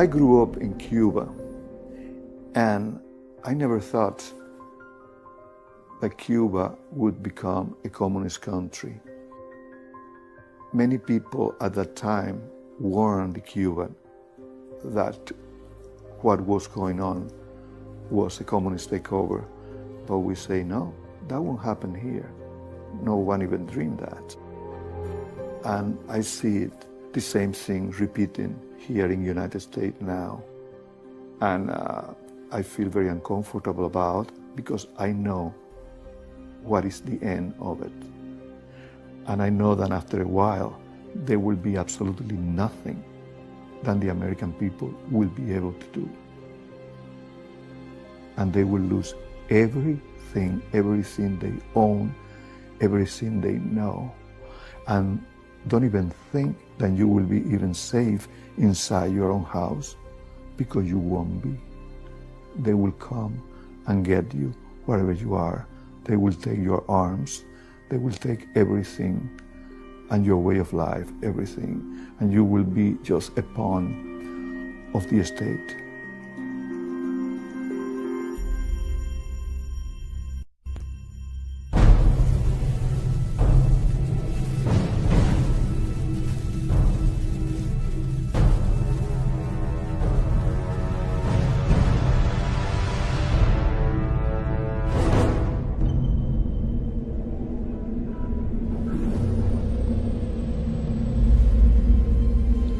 I grew up in Cuba, and I never thought that Cuba would become a communist country. Many people at that time warned the Cuban that what was going on was a communist takeover. But we say, no, that won't happen here. No one even dreamed that. And I see it, the same thing repeating here in the United States now. And I feel very uncomfortable about it because I know what is the end of it. And I know that after a while, there will be absolutely nothing that the American people will be able to do. And they will lose everything they own, everything they know. And don't even think that you will be even safe inside your own house, because you won't be. They will come and get you wherever you are. They will take your arms, they will take everything, and your way of life, everything, and you will be just a pawn of the state.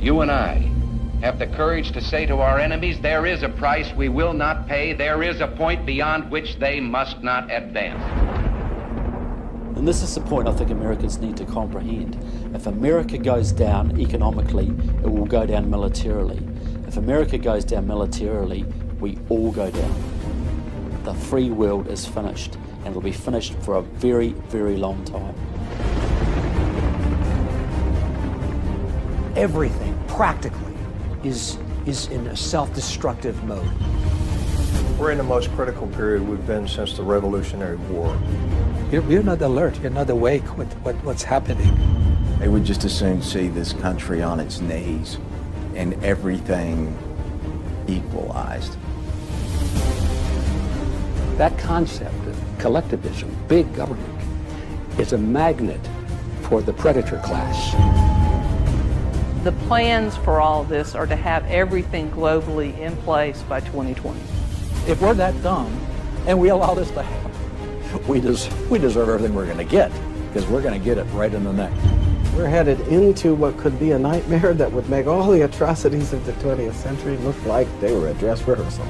You and I have the courage to say to our enemies, there is a price we will not pay, there is a point beyond which they must not advance. And this is the point I think Americans need to comprehend. If America goes down economically, it will go down militarily. If America goes down militarily, we all go down. The free world is finished, and it'll be finished for a very, very long time. Everything, practically, is in a self-destructive mode. We're in the most critical period we've been since the Revolutionary War. You're not alert, you're not awake with what's happening. They would just as soon see this country on its knees and everything equalized. That concept of collectivism, big government, is a magnet for the predator class. The plans for all of this are to have everything globally in place by 2020. If we're that dumb and we allow this to happen, we deserve everything we're going to get, because we're going to get it right in the neck. We're headed into what could be a nightmare that would make all the atrocities of the 20th century look like they were a dress rehearsal.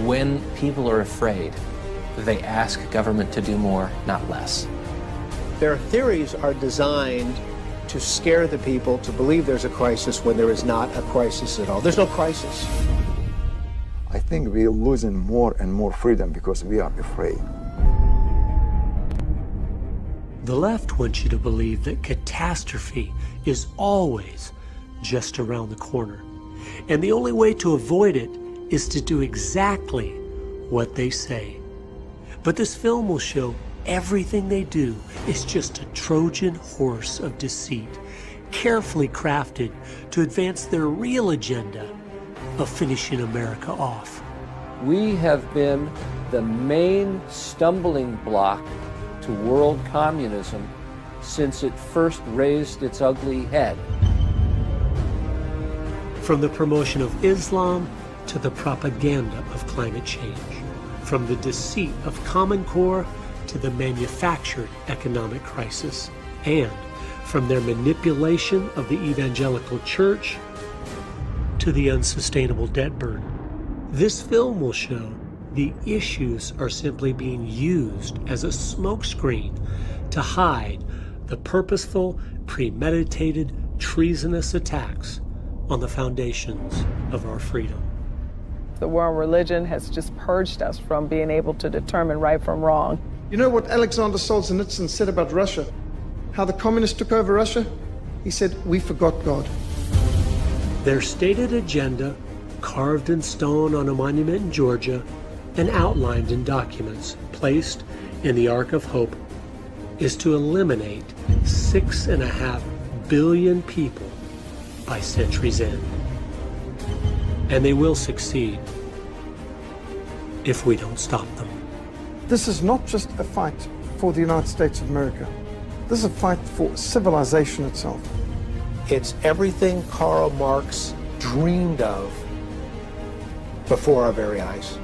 When people are afraid, they ask government to do more, not less. Their theories are designed to scare the people to believe there's a crisis when there is not a crisis at all. There's no crisis. I think we're losing more and more freedom because we are afraid. The left wants you to believe that catastrophe is always just around the corner. And the only way to avoid it is to do exactly what they say. But this film will show everything they do is just a Trojan horse of deceit, carefully crafted to advance their real agenda of finishing America off. We have been the main stumbling block to world communism since it first raised its ugly head. From the promotion of Islam to the propaganda of climate change, from the deceit of Common Core to the manufactured economic crisis, and from their manipulation of the evangelical church to the unsustainable debt burden. This film will show the issues are simply being used as a smokescreen to hide the purposeful, premeditated, treasonous attacks on the foundations of our freedom. The war on religion has just purged us from being able to determine right from wrong. You know what Alexander Solzhenitsyn said about Russia? How the communists took over Russia? He said, "We forgot God." Their stated agenda, carved in stone on a monument in Georgia and outlined in documents placed in the Ark of Hope, is to eliminate 6.5 billion people by century's end. And they will succeed if we don't stop them. This is not just a fight for the United States of America. This is a fight for civilization itself. It's everything Karl Marx dreamed of before our very eyes.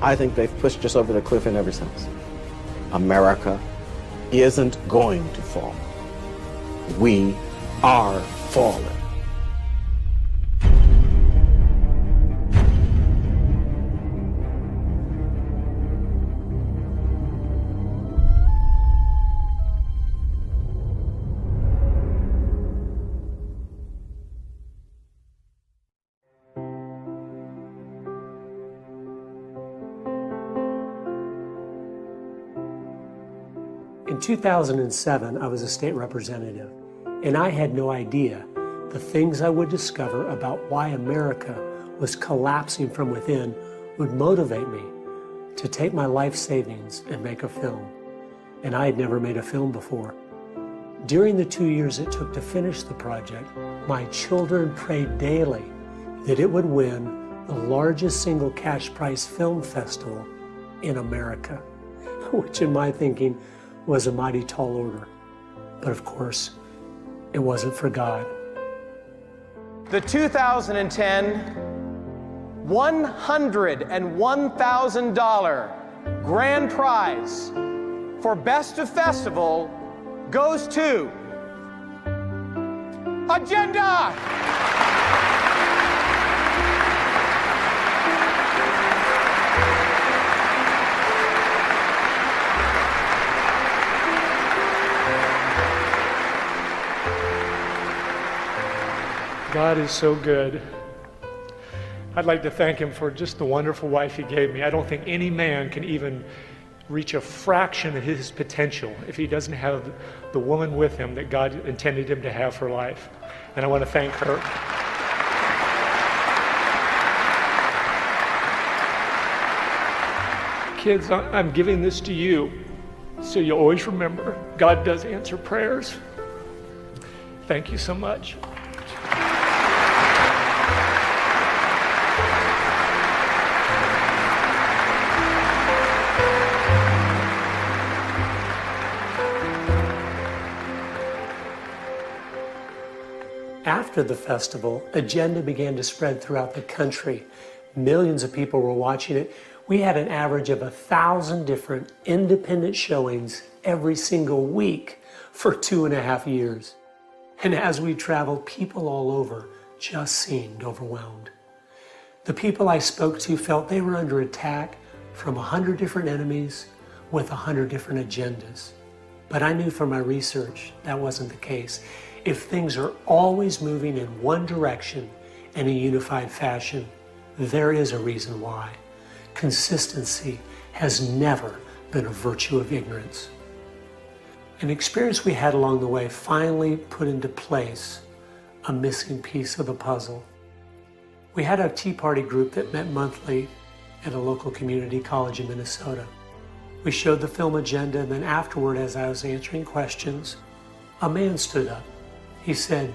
I think they've pushed us over the cliff in ever since. America isn't going to fall. We are falling. In 2007, I was a state representative, and I had no idea the things I would discover about why America was collapsing from within would motivate me to take my life savings and make a film. And I had never made a film before. During the 2 years it took to finish the project, my children prayed daily that it would win the largest single cash prize film festival in America, which in my thinking was a mighty tall order. But of course, it wasn't for God. The 2010 $101,000 grand prize for Best of Festival goes to Agenda! God is so good. I'd like to thank him for just the wonderful wife he gave me. I don't think any man can even reach a fraction of his potential if he doesn't have the woman with him that God intended him to have for life. And I want to thank her. Kids, I'm giving this to you so you'll always remember God does answer prayers. Thank you so much. After the festival, Agenda began to spread throughout the country. Millions of people were watching it. We had an average of 1,000 different independent showings every single week for 2.5 years. And as we traveled, people all over just seemed overwhelmed. The people I spoke to felt they were under attack from 100 different enemies with 100 different agendas. But I knew from my research that wasn't the case. If things are always moving in one direction in a unified fashion, there is a reason why. Consistency has never been a virtue of ignorance. An experience we had along the way finally put into place a missing piece of the puzzle. We had a Tea Party group that met monthly at a local community college in Minnesota. We showed the film Agenda, and then afterward, as I was answering questions, a man stood up. He said,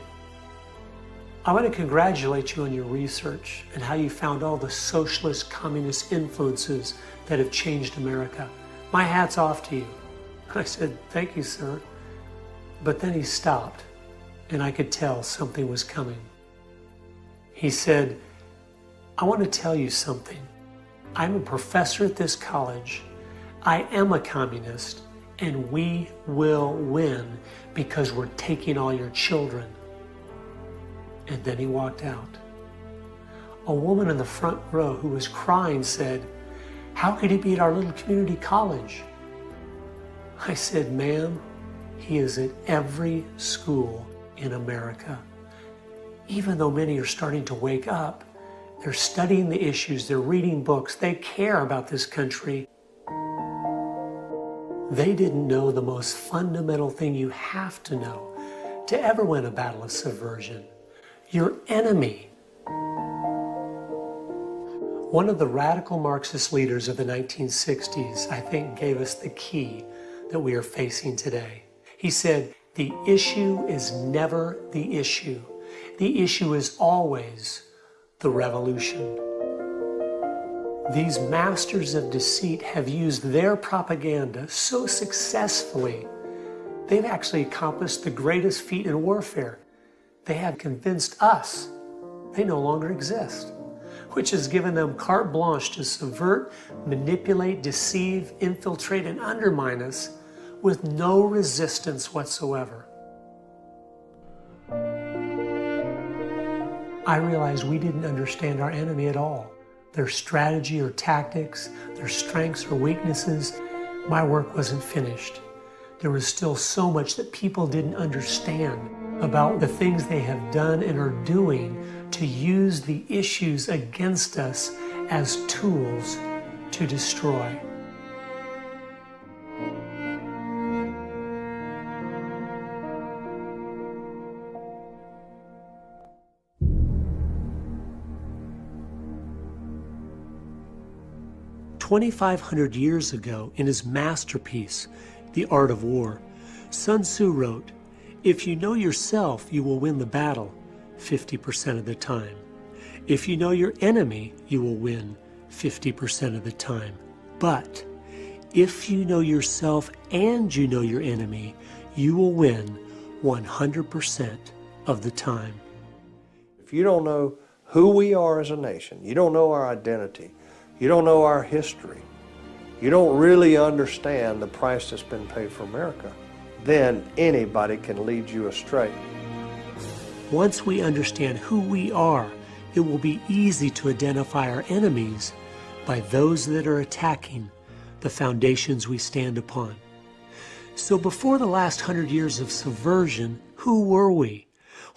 "I want to congratulate you on your research and how you found all the socialist communist influences that have changed America. My hat's off to you." I said, "Thank you, sir." But then he stopped, and I could tell something was coming. He said, "I want to tell you something. I'm a professor at this college. I am a communist, and we will win because we're taking all your children." And then he walked out. A woman in the front row who was crying said, "How could he be at our little community college?" I said, "Ma'am, he is at every school in America. Even though many are starting to wake up, they're studying the issues, they're reading books, they care about this country. They didn't know the most fundamental thing you have to know to ever win a battle of subversion. Your enemy." One of the radical Marxist leaders of the 1960s, I think, gave us the key that we are facing today. He said, "The issue is never the issue. The issue is always the revolution. These masters of deceit have used their propaganda so successfully, they've actually accomplished the greatest feat in warfare. They have convinced us they no longer exist, which has given them carte blanche to subvert, manipulate, deceive, infiltrate, and undermine us with no resistance whatsoever. I realized we didn't understand our enemy at all. Their strategy or tactics, their strengths or weaknesses. My work wasn't finished. There was still so much that people didn't understand about the things they have done and are doing to use the issues against us as tools to destroy. "2,500 years ago, in his masterpiece, The Art of War, Sun Tzu wrote, 'If you know yourself, you will win the battle 50% of the time. If you know your enemy, you will win 50% of the time. But if you know yourself and you know your enemy, you will win 100% of the time.'" If you don't know who we are as a nation, you don't know our identity, you don't know our history, you don't really understand the price that's been paid for America, then anybody can lead you astray. Once we understand who we are, it will be easy to identify our enemies by those that are attacking the foundations we stand upon. So before the last 100 years of subversion, who were we?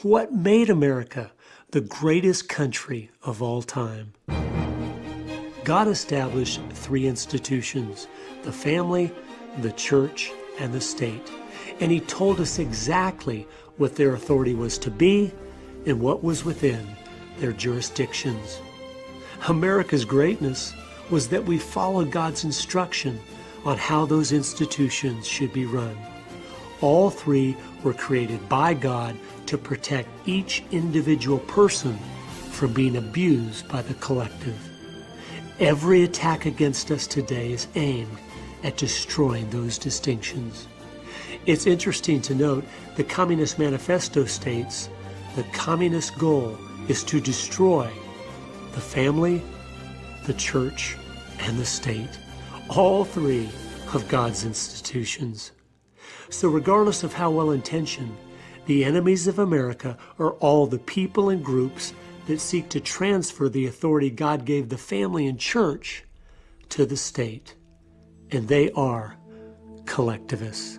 What made America the greatest country of all time? God established 3 institutions: the family, the church, and the state. And He told us exactly what their authority was to be and what was within their jurisdictions. America's greatness was that we followed God's instruction on how those institutions should be run. All 3 were created by God to protect each individual person from being abused by the collective. Every attack against us today is aimed at destroying those distinctions. It's interesting to note the Communist Manifesto states the communist goal is to destroy the family, the church, and the state, all 3 of God's institutions. So regardless of how well-intentioned, the enemies of America are all the people and groups that seek to transfer the authority God gave the family and church to the state. And they are collectivists.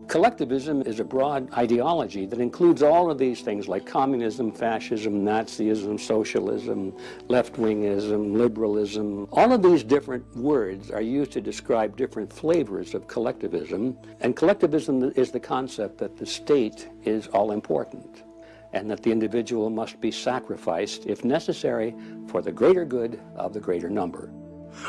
Collectivism is a broad ideology that includes all of these things like communism, fascism, Nazism, socialism, left-wingism, liberalism. All of these different words are used to describe different flavors of collectivism. And collectivism is the concept that the state is all-important and that the individual must be sacrificed, if necessary, for the greater good of the greater number.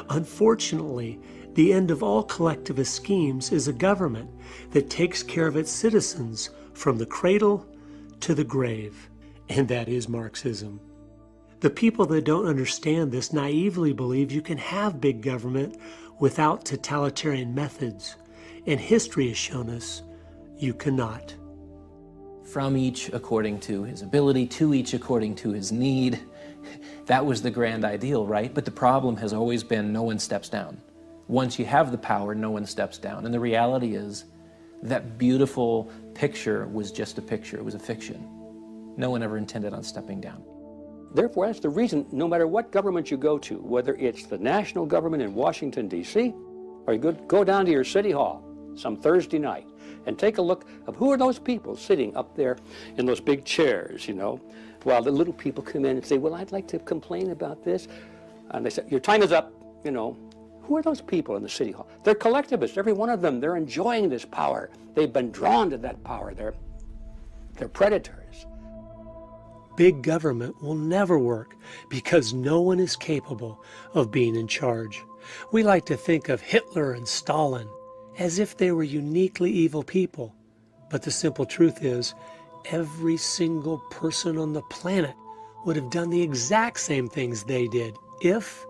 Unfortunately, the end of all collectivist schemes is a government that takes care of its citizens from the cradle to the grave, and that is Marxism. The people that don't understand this naively believe you can have big government without totalitarian methods, and history has shown us you cannot. From each according to his ability, to each according to his need. That was the grand ideal, right? But the problem has always been no one steps down. Once you have the power, no one steps down. And the reality is that beautiful picture was just a picture. It was a fiction. No one ever intended on stepping down. Therefore, that's the reason, no matter what government you go to, whether it's the national government in Washington, D.C., or you go down to your city hall some Thursday night and take a look of who are those people sitting up there in those big chairs, you know, while the little people come in and say, well, I'd like to complain about this. And they say, your time is up, you know. Who are those people in the city hall? They're collectivists, every one of them. They're enjoying this power. They've been drawn to that power. They're predators. Big government will never work because no one is capable of being in charge. We like to think of Hitler and Stalin as if they were uniquely evil people. But the simple truth is, every single person on the planet would have done the exact same things they did if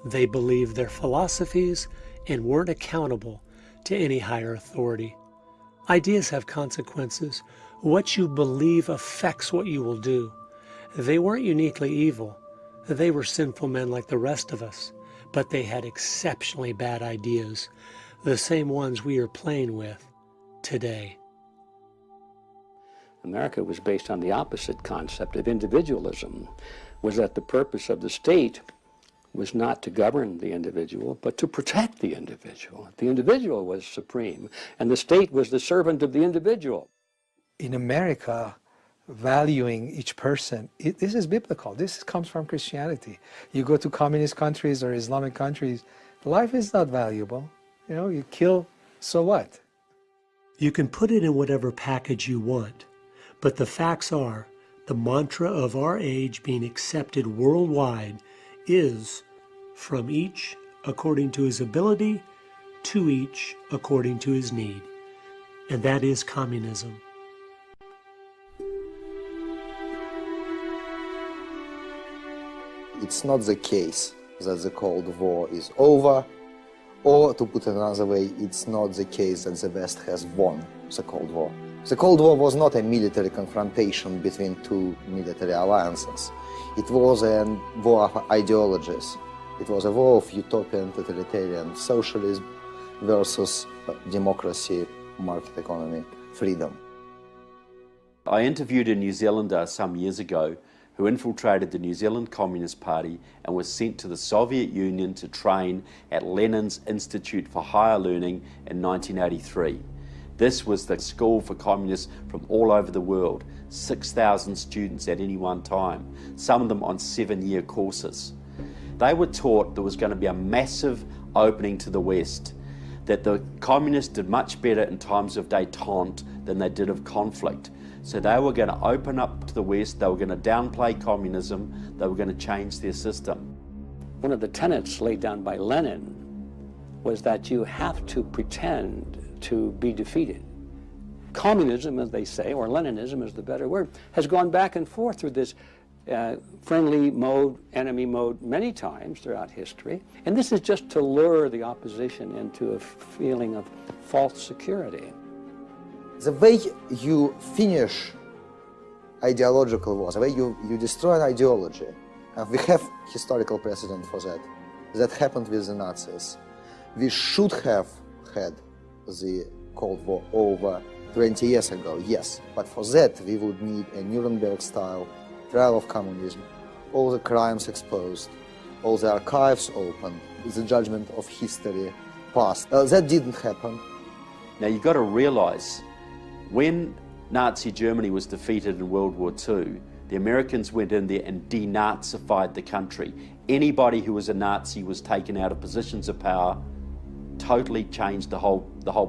they believed their philosophies and weren't accountable to any higher authority. Ideas have consequences. What you believe affects what you will do. They weren't uniquely evil. They were sinful men like the rest of us, but they had exceptionally bad ideas, the same ones we are playing with today. America was based on the opposite concept of individualism, was that the purpose of the state was not to govern the individual, but to protect the individual. The individual was supreme, and the state was the servant of the individual. In America, valuing each person, this is biblical. This comes from Christianity. You go to communist countries or Islamic countries, life is not valuable. You know, you kill, so what? You can put it in whatever package you want, but the facts are, the mantra of our age being accepted worldwide is from each according to his ability, to each according to his need. And that is communism. It's not the case that the Cold War is over, or to put it another way, it's not the case that the West has won the Cold War. The Cold War was not a military confrontation between two military alliances. It was a war of ideologies. It was a war of utopian totalitarian socialism versus democracy, market economy, freedom. I interviewed a New Zealander some years ago who infiltrated the New Zealand Communist Party and was sent to the Soviet Union to train at Lenin's Institute for Higher Learning in 1983. This was the school for communists from all over the world, 6,000 students at any one time, some of them on 7-year courses. They were taught there was going to be a massive opening to the West, that the communists did much better in times of détente than they did of conflict. So they were going to open up to the West, they were going to downplay communism, they were going to change their system. One of the tenets laid down by Lenin was that you have to pretend to be defeated. Communism, as they say, or Leninism is the better word, has gone back and forth through this friendly mode, enemy mode many times throughout history. And this is just to lure the opposition into a feeling of false security. The way you finish ideological wars, the way you destroy an ideology, and we have historical precedent for that. That happened with the Nazis. We should have had the Cold War over 20 years ago, yes, but for that we would need a Nuremberg-style trial of communism, all the crimes exposed, all the archives open, the judgment of history passed. That didn't happen. Now you've got to realize, when Nazi Germany was defeated in World War II, the Americans went in there and denazified the country. Anybody who was a Nazi was taken out of positions of power, totally changed the whole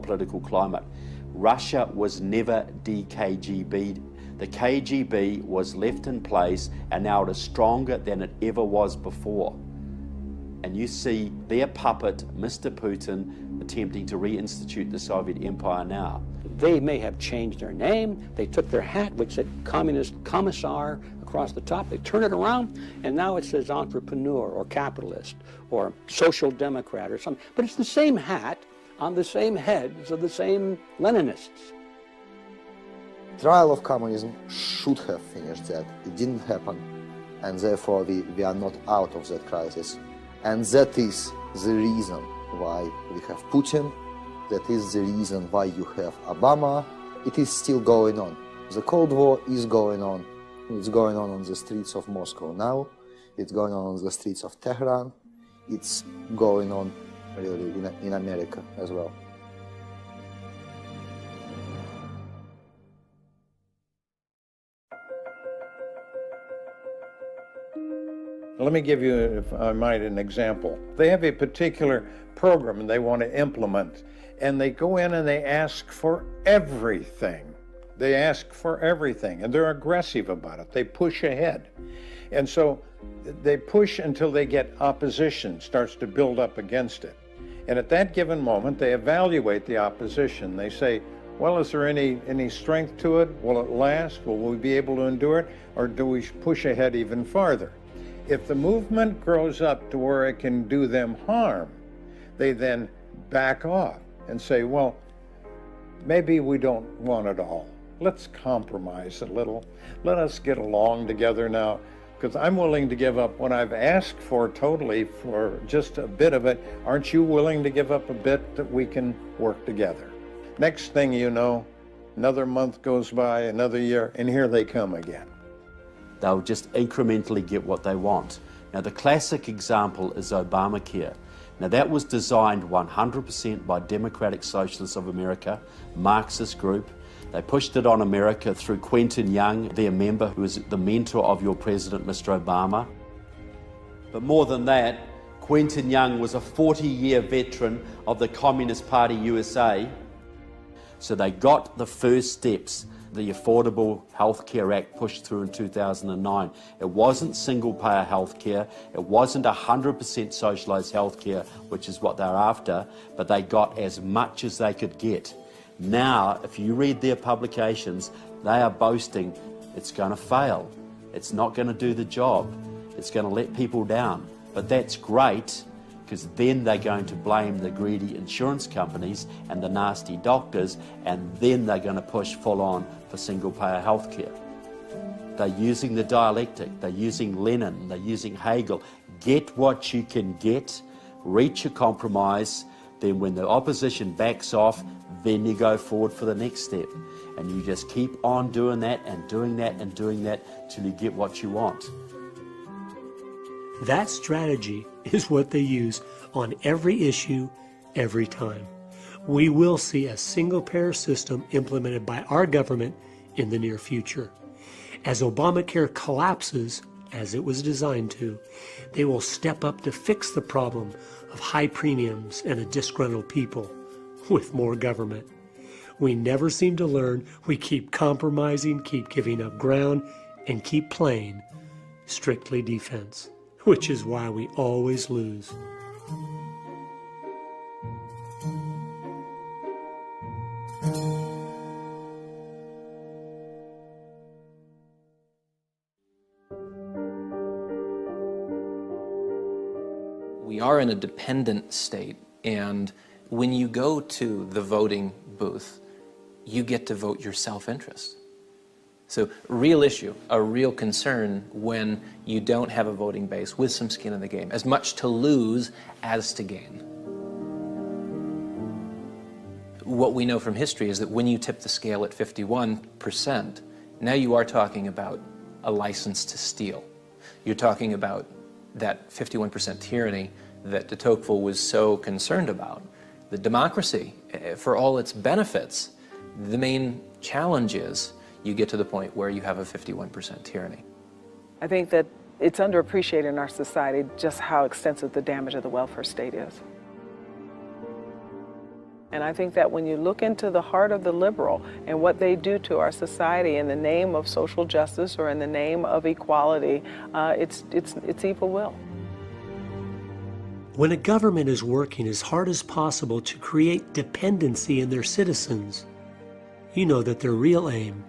political climate. Russia was never de-KGB'd. The KGB was left in place, and now it is stronger than it ever was before. And you see their puppet, Mr. Putin, attempting to reinstitute the Soviet Empire now. They may have changed their name. They took their hat, which said Communist Commissar across the top. They turned it around, and now it says entrepreneur or capitalist or social democrat or something. But it's the same hat on the same heads of the same Leninists. Trial of communism should have finished that. It didn't happen, and therefore we are not out of that crisis. And that is the reason why we have Putin. That is the reason why you have Obama. It is still going on. The Cold War is going on. It's going on the streets of Moscow now. It's going on the streets of Tehran. It's going on really in America as well. Let me give you, if I might, an example. They have a particular program they want to implement, and they go in and they ask for everything. They ask for everything, and they're aggressive about it. They push ahead. And so they push until they get opposition, starts to build up against it. And at that given moment, they evaluate the opposition. They say, Well, is there any strength to it? Will it last? Will we be able to endure it? Or do we push ahead even farther? If the movement grows up to where it can do them harm, they then back off and say, well, maybe we don't want it all. Let's compromise a little. Let us get along together now, because I'm willing to give up what I've asked for totally for just a bit of it. Aren't you willing to give up a bit that we can work together? Next thing you know, another month goes by, another year, and here they come again. They'll just incrementally get what they want. Now, the classic example is Obamacare. Now, that was designed 100% by Democratic Socialists of America, Marxist group. They pushed it on America through Quentin Young, their member, who was the mentor of your president, Mr. Obama. But more than that, Quentin Young was a 40-year veteran of the Communist Party USA. So they got the first steps. The Affordable Health Care Act pushed through in 2009. It wasn't single-payer health care. It wasn't 100% socialised health care, which is what they're after, but they got as much as they could get. Now, if you read their publications, they are boasting it's going to fail. It's not going to do the job. It's going to let people down. But that's great, because then they're going to blame the greedy insurance companies and the nasty doctors, and then they're going to push full on for single-payer health care. They're using the dialectic, they're using Lenin, they're using Hegel. Get what you can get, reach a compromise, then when the opposition backs off, then you go forward for the next step. And you just keep on doing that and doing that and doing that till you get what you want. That strategy is what they use on every issue, every time. We will see a single-payer system implemented by our government in the near future. As Obamacare collapses, as it was designed to, they will step up to fix the problem of high premiums and a disgruntled people with more government. We never seem to learn. We keep compromising, keep giving up ground, and keep playing strictly defense, which is why we always lose. We are in a dependent state, and when you go to the voting booth, you get to vote your self-interest. So, real issue, a real concern when you don't have a voting base with some skin in the game, as much to lose as to gain. What we know from history is that when you tip the scale at 51%, now you are talking about a license to steal. You're talking about that 51% tyranny that de Tocqueville was so concerned about. The democracy, for all its benefits, the main challenge is you get to the point where you have a 51% tyranny. I think that it's underappreciated in our society just how extensive the damage of the welfare state is. And I think that when you look into the heart of the liberal and what they do to our society in the name of social justice or in the name of equality, it's evil will. When a government is working as hard as possible to create dependency in their citizens, you know that their real aim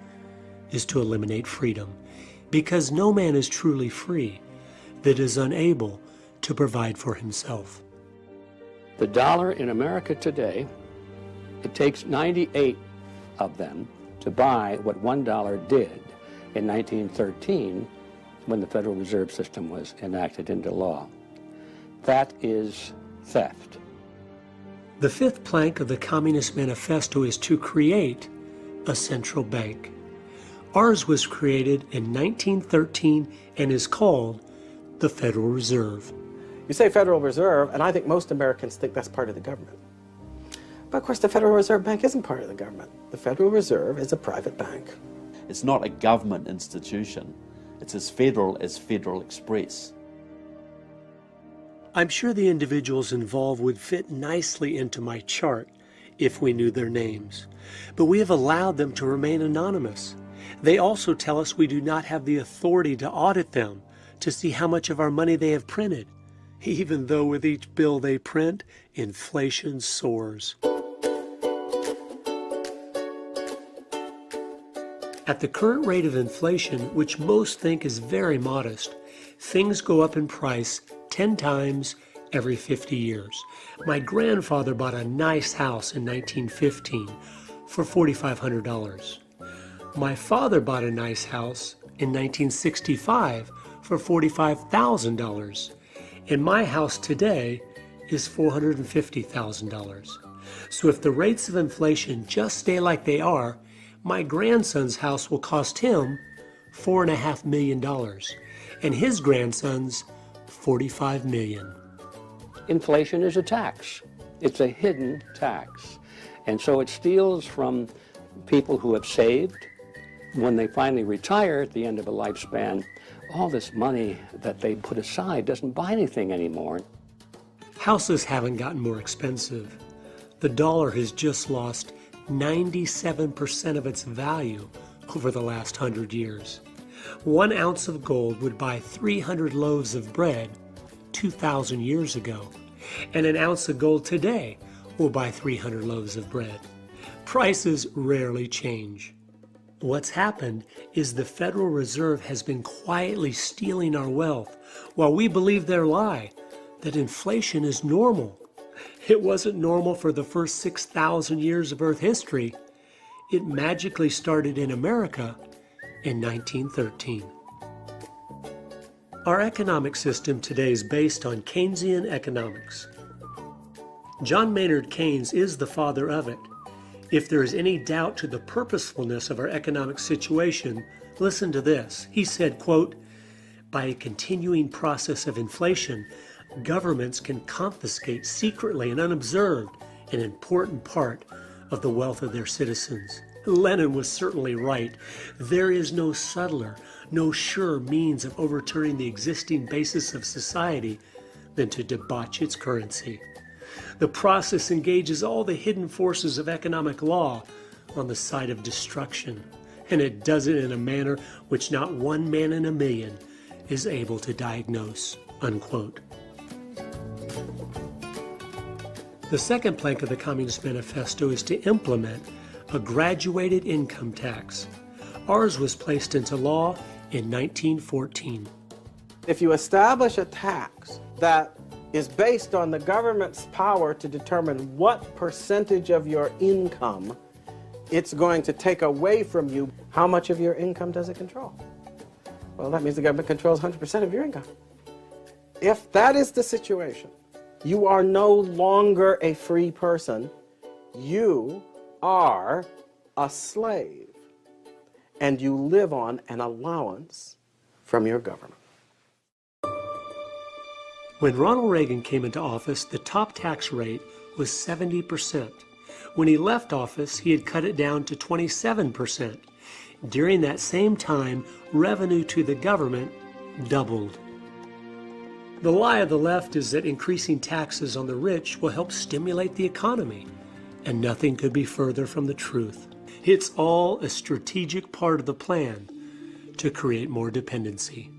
is to eliminate freedom, because no man is truly free that is unable to provide for himself. The dollar in America today, it takes 98 of them to buy what $1 did in 1913 when the Federal Reserve System was enacted into law. That is theft. The fifth plank of the Communist Manifesto is to create a central bank. Ours was created in 1913 and is called the Federal Reserve. You say Federal Reserve, and I think most Americans think that's part of the government. But of course, the Federal Reserve Bank isn't part of the government. The Federal Reserve is a private bank. It's not a government institution. It's as Federal Express. I'm sure the individuals involved would fit nicely into my chart if we knew their names, but we have allowed them to remain anonymous. They also tell us we do not have the authority to audit them to see how much of our money they have printed, even though with each bill they print, inflation soars. At the current rate of inflation, which most think is very modest, things go up in price 10 times every 50 years. My grandfather bought a nice house in 1915 for $4,500. My father bought a nice house in 1965 for $45,000. And my house today is $450,000. So if the rates of inflation just stay like they are, my grandson's house will cost him $4.5 million, and his grandson's $45 million. Inflation is a tax. It's a hidden tax. And so it steals from people who have saved. When they finally retire at the end of a lifespan, all this money that they put aside doesn't buy anything anymore. Houses haven't gotten more expensive. The dollar has just lost 97% of its value over the last 100 years. 1 ounce of gold would buy 300 loaves of bread 2,000 years ago, and an ounce of gold today will buy 300 loaves of bread. Prices rarely change. What's happened is the Federal Reserve has been quietly stealing our wealth while we believe their lie that inflation is normal. It wasn't normal for the first 6,000 years of Earth history. It magically started in America in 1913. Our economic system today is based on Keynesian economics. John Maynard Keynes is the father of it. If there is any doubt to the purposefulness of our economic situation, listen to this. He said, quote, "By a continuing process of inflation, governments can confiscate secretly and unobserved an important part of the wealth of their citizens." Lenin was certainly right. There is no subtler, no surer means of overturning the existing basis of society than to debauch its currency. The process engages all the hidden forces of economic law on the side of destruction, and it does it in a manner which not one man in a million is able to diagnose, unquote. The second plank of the Communist Manifesto is to implement a graduated income tax. Ours was placed into law in 1914. If you establish a tax that is based on the government's power to determine what percentage of your income it's going to take away from you, how much of your income does it control? Well, that means the government controls 100% of your income. If that is the situation, you are no longer a free person. You are a slave, and you live on an allowance from your government. When Ronald Reagan came into office, the top tax rate was 70%. When he left office, he had cut it down to 27%. During that same time, revenue to the government doubled. The lie of the left is that increasing taxes on the rich will help stimulate the economy, and nothing could be further from the truth. It's all a strategic part of the plan to create more dependency.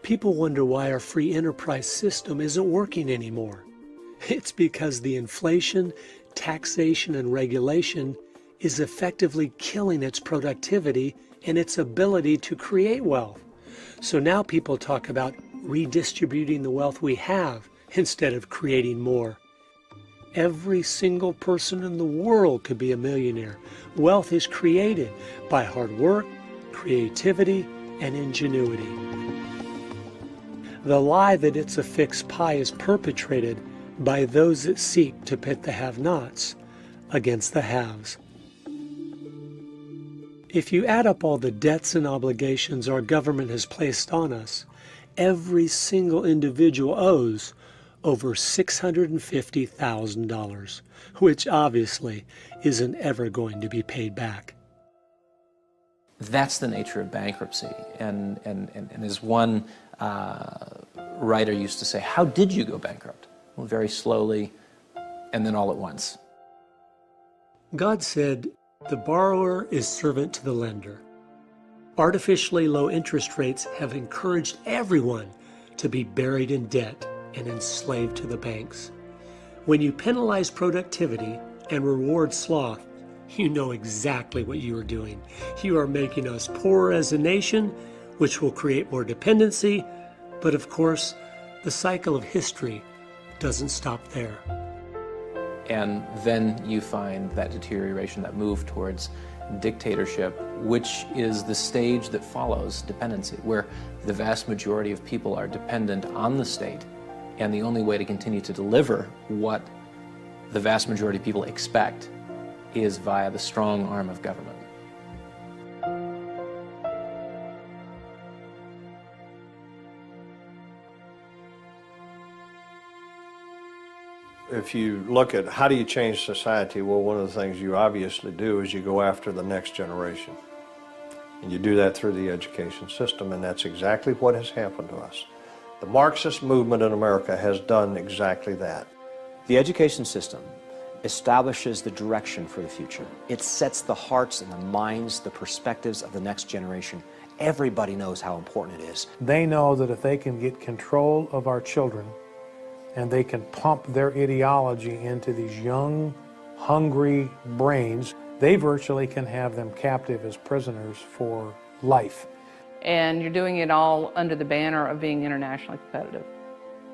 People wonder why our free enterprise system isn't working anymore. It's because the inflation, taxation, and regulation is effectively killing its productivity and its ability to create wealth. So now people talk about redistributing the wealth we have instead of creating more. Every single person in the world could be a millionaire. Wealth is created by hard work, creativity, and ingenuity. The lie that it's a fixed pie is perpetrated by those that seek to pit the have-nots against the haves. If you add up all the debts and obligations our government has placed on us, every single individual owes over $650,000, which obviously isn't ever going to be paid back. That's the nature of bankruptcy. And as one writer used to say, how did you go bankrupt? Well, very slowly and then all at once. God said, "The borrower is servant to the lender." Artificially low interest rates have encouraged everyone to be buried in debt and enslaved to the banks. When you penalize productivity and reward sloth, you know exactly what you are doing. You are making us poorer as a nation, which will create more dependency, but of course, the cycle of history doesn't stop there. And then you find that deterioration, that move towards dictatorship, which is the stage that follows dependency, where the vast majority of people are dependent on the state, and the only way to continue to deliver what the vast majority of people expect is via the strong arm of government. If you look at how do you change society, well, one of the things you obviously do is you go after the next generation. And you do that through the education system, and that's exactly what has happened to us. The Marxist movement in America has done exactly that. The education system establishes the direction for the future. It sets the hearts and the minds, the perspectives of the next generation. Everybody knows how important it is. They know that if they can get control of our children and they can pump their ideology into these young, hungry brains, they virtually can have them captive as prisoners for life. And you're doing it all under the banner of being internationally competitive,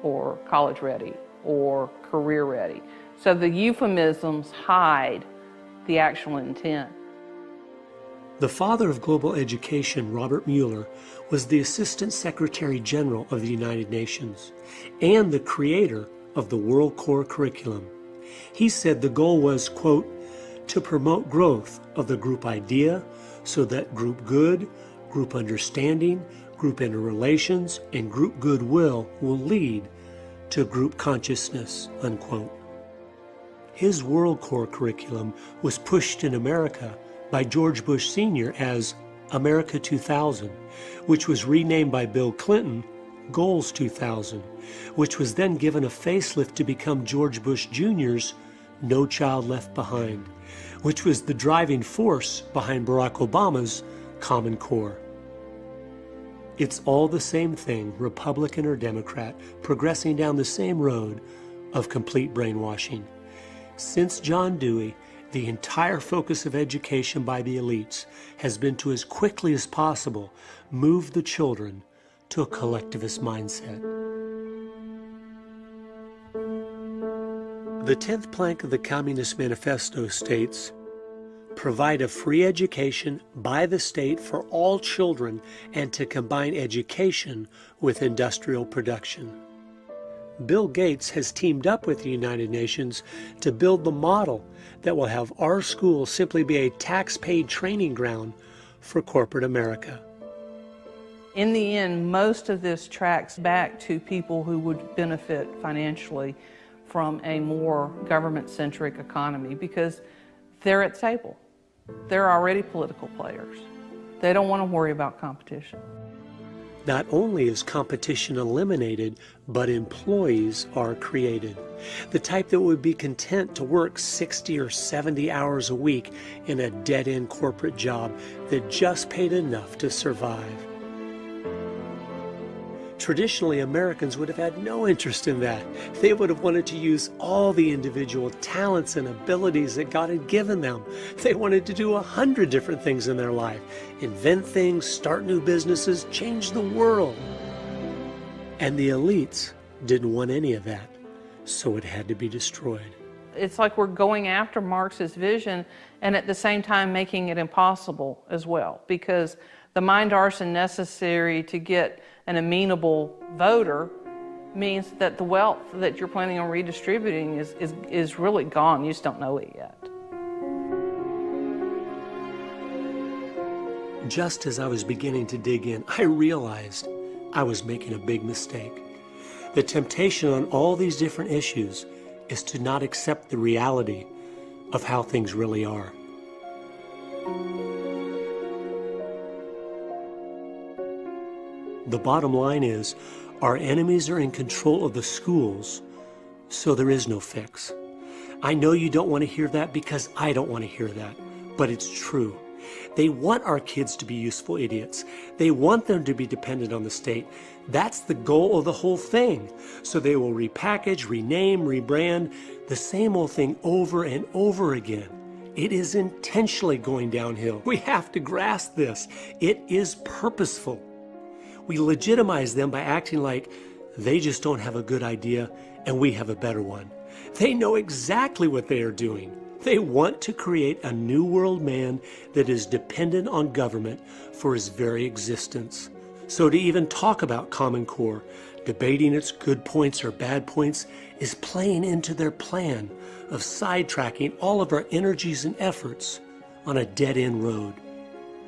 or college ready, or career ready. So the euphemisms hide the actual intent. The father of global education, Robert Mueller, was the Assistant Secretary General of the United Nations and the creator of the World Core Curriculum. He said the goal was, quote, to promote growth of the group idea so that group good, group understanding, group interrelations, and group goodwill will lead to group consciousness, unquote. His World Core Curriculum was pushed in America by George Bush Sr. as America 2000, which was renamed by Bill Clinton Goals 2000, which was then given a facelift to become George Bush Jr.'s No Child Left Behind, which was the driving force behind Barack Obama's Common Core. It's all the same thing, Republican or Democrat, progressing down the same road of complete brainwashing. Since John Dewey, the entire focus of education by the elites has been to, as quickly as possible, move the children to a collectivist mindset. The 10th plank of the Communist Manifesto states, provide a free education by the state for all children and to combine education with industrial production. Bill Gates has teamed up with the United Nations to build the model that will have our schools simply be a tax-paid training ground for corporate America. In the end, most of this tracks back to people who would benefit financially from a more government-centric economy because they're at table. They're already political players. They don't want to worry about competition. Not only is competition eliminated, but employees are created. The type that would be content to work 60 or 70 hours a week in a dead-end corporate job that just paid enough to survive. Traditionally, Americans would have had no interest in that. They would have wanted to use all the individual talents and abilities that God had given them. They wanted to do 100 different things in their life. Invent things, start new businesses, change the world. And the elites didn't want any of that, so it had to be destroyed. It's like we're going after Marx's vision and at the same time making it impossible as well, because the mind arson necessary to get an amenable voter means that the wealth that you're planning on redistributing is really gone. You just don't know it yet. Just as I was beginning to dig in, I realized I was making a big mistake. The temptation on all these different issues is to not accept the reality of how things really are. The bottom line is, our enemies are in control of the schools, so there is no fix. I know you don't want to hear that because I don't want to hear that, but it's true. They want our kids to be useful idiots. They want them to be dependent on the state. That's the goal of the whole thing. So they will repackage, rename, rebrand the same old thing over and over again. It is intentionally going downhill. We have to grasp this. It is purposeful. We legitimize them by acting like they just don't have a good idea and we have a better one. They know exactly what they are doing. They want to create a new world man that is dependent on government for his very existence. So to even talk about Common Core, debating its good points or bad points, is playing into their plan of sidetracking all of our energies and efforts on a dead-end road.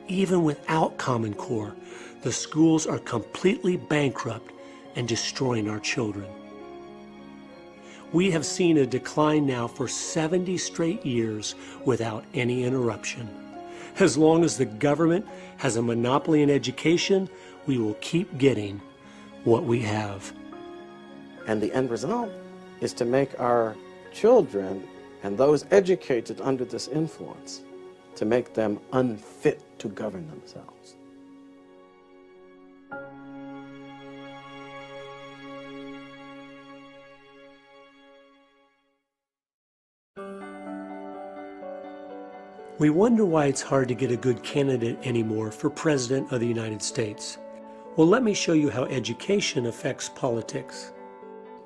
Even without Common Core, the schools are completely bankrupt and destroying our children. We have seen a decline now for 70 straight years without any interruption. As long as the government has a monopoly in education, we will keep getting what we have. And the end result is to make our children and those educated under this influence, to make them unfit to govern themselves. We wonder why it's hard to get a good candidate anymore for President of the United States. Well, let me show you how education affects politics.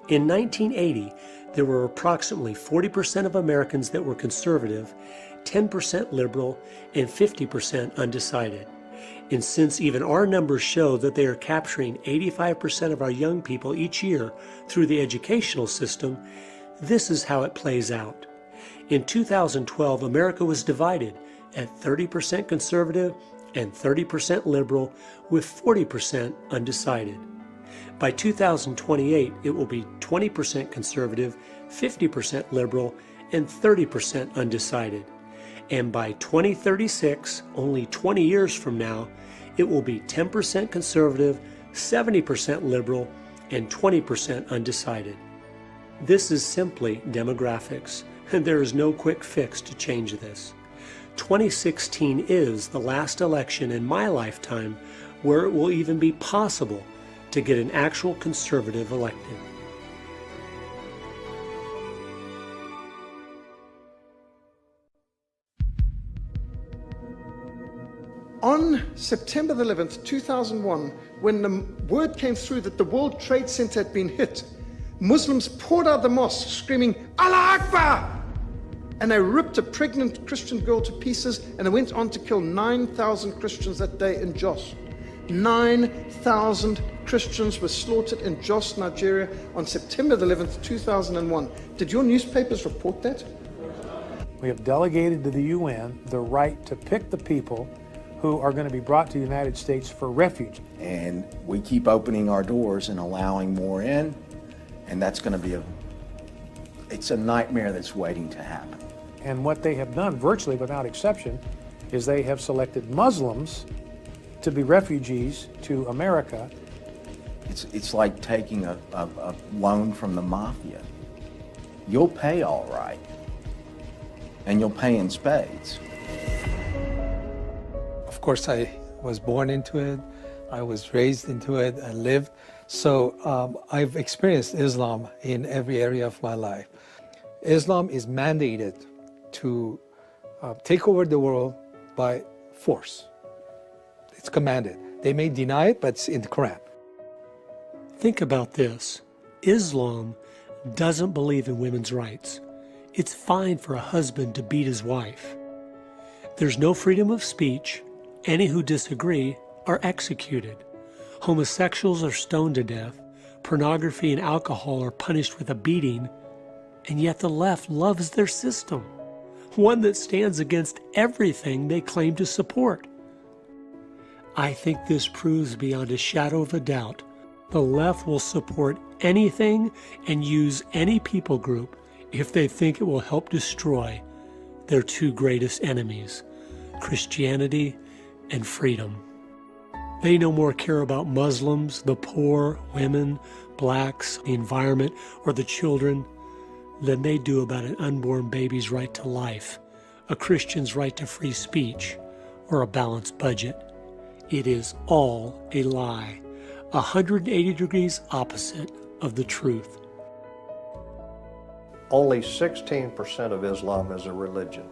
In 1980, there were approximately 40% of Americans that were conservative, 10% liberal, and 50% undecided. And since even our numbers show that they are capturing 85% of our young people each year through the educational system, this is how it plays out. In 2012, America was divided at 30% conservative and 30% liberal, with 40% undecided. By 2028, it will be 20% conservative, 50% liberal, and 30% undecided. And by 2036, only 20 years from now, it will be 10% conservative, 70% liberal, and 20% undecided. This is simply demographics, and there is no quick fix to change this. 2016 is the last election in my lifetime where it will even be possible to get an actual conservative elected. On September the 11th, 2001, when the word came through that the World Trade Center had been hit, Muslims poured out the mosque screaming, Allah Akbar! And they ripped a pregnant Christian girl to pieces, and they went on to kill 9,000 Christians that day in Jos. 9,000 Christians were slaughtered in Jos, Nigeria on September the 11th, 2001. Did your newspapers report that? We have delegated to the UN the right to pick the people who are going to be brought to the United States for refuge. And we keep opening our doors and allowing more in, and that's going to be it's a nightmare that's waiting to happen. And what they have done, virtually without exception, is they have selected Muslims to be refugees to America. It's like taking a loan from the mafia. You'll pay all right, and you'll pay in spades. Of course, I was born into it. I was raised into it and lived. So I've experienced Islam in every area of my life. Islam is mandated to take over the world by force. It's commanded. They may deny it, but it's in the Quran. Think about this. Islam doesn't believe in women's rights. It's fine for a husband to beat his wife. There's no freedom of speech. Any who disagree are executed. Homosexuals are stoned to death. Pornography and alcohol are punished with a beating. And yet the left loves their system, one that stands against everything they claim to support. I think this proves beyond a shadow of a doubt the left will support anything and use any people group if they think it will help destroy their two greatest enemies, Christianity and freedom. They no more care about Muslims, the poor, women, blacks, the environment, or the children. than they do about an unborn baby's right to life, a Christian's right to free speech, or a balanced budget. It is all a lie, 180 degrees opposite of the truth. Only 16% of Islam is a religion.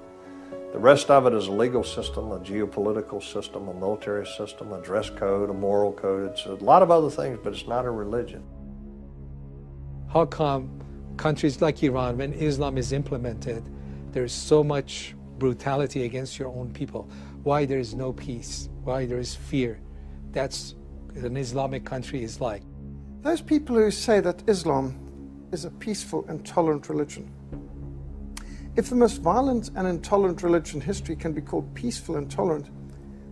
The rest of it is a legal system, a geopolitical system, a military system, a dress code, a moral code. It's a lot of other things, but it's not a religion. How come countries like Iran, when Islam is implemented, there's so much brutality against your own people? Why there is no peace? Why there is fear? That's what an Islamic country is like. Those people who say that Islam is a peaceful and tolerant religion, if the most violent and intolerant religion in history can be called peaceful and tolerant,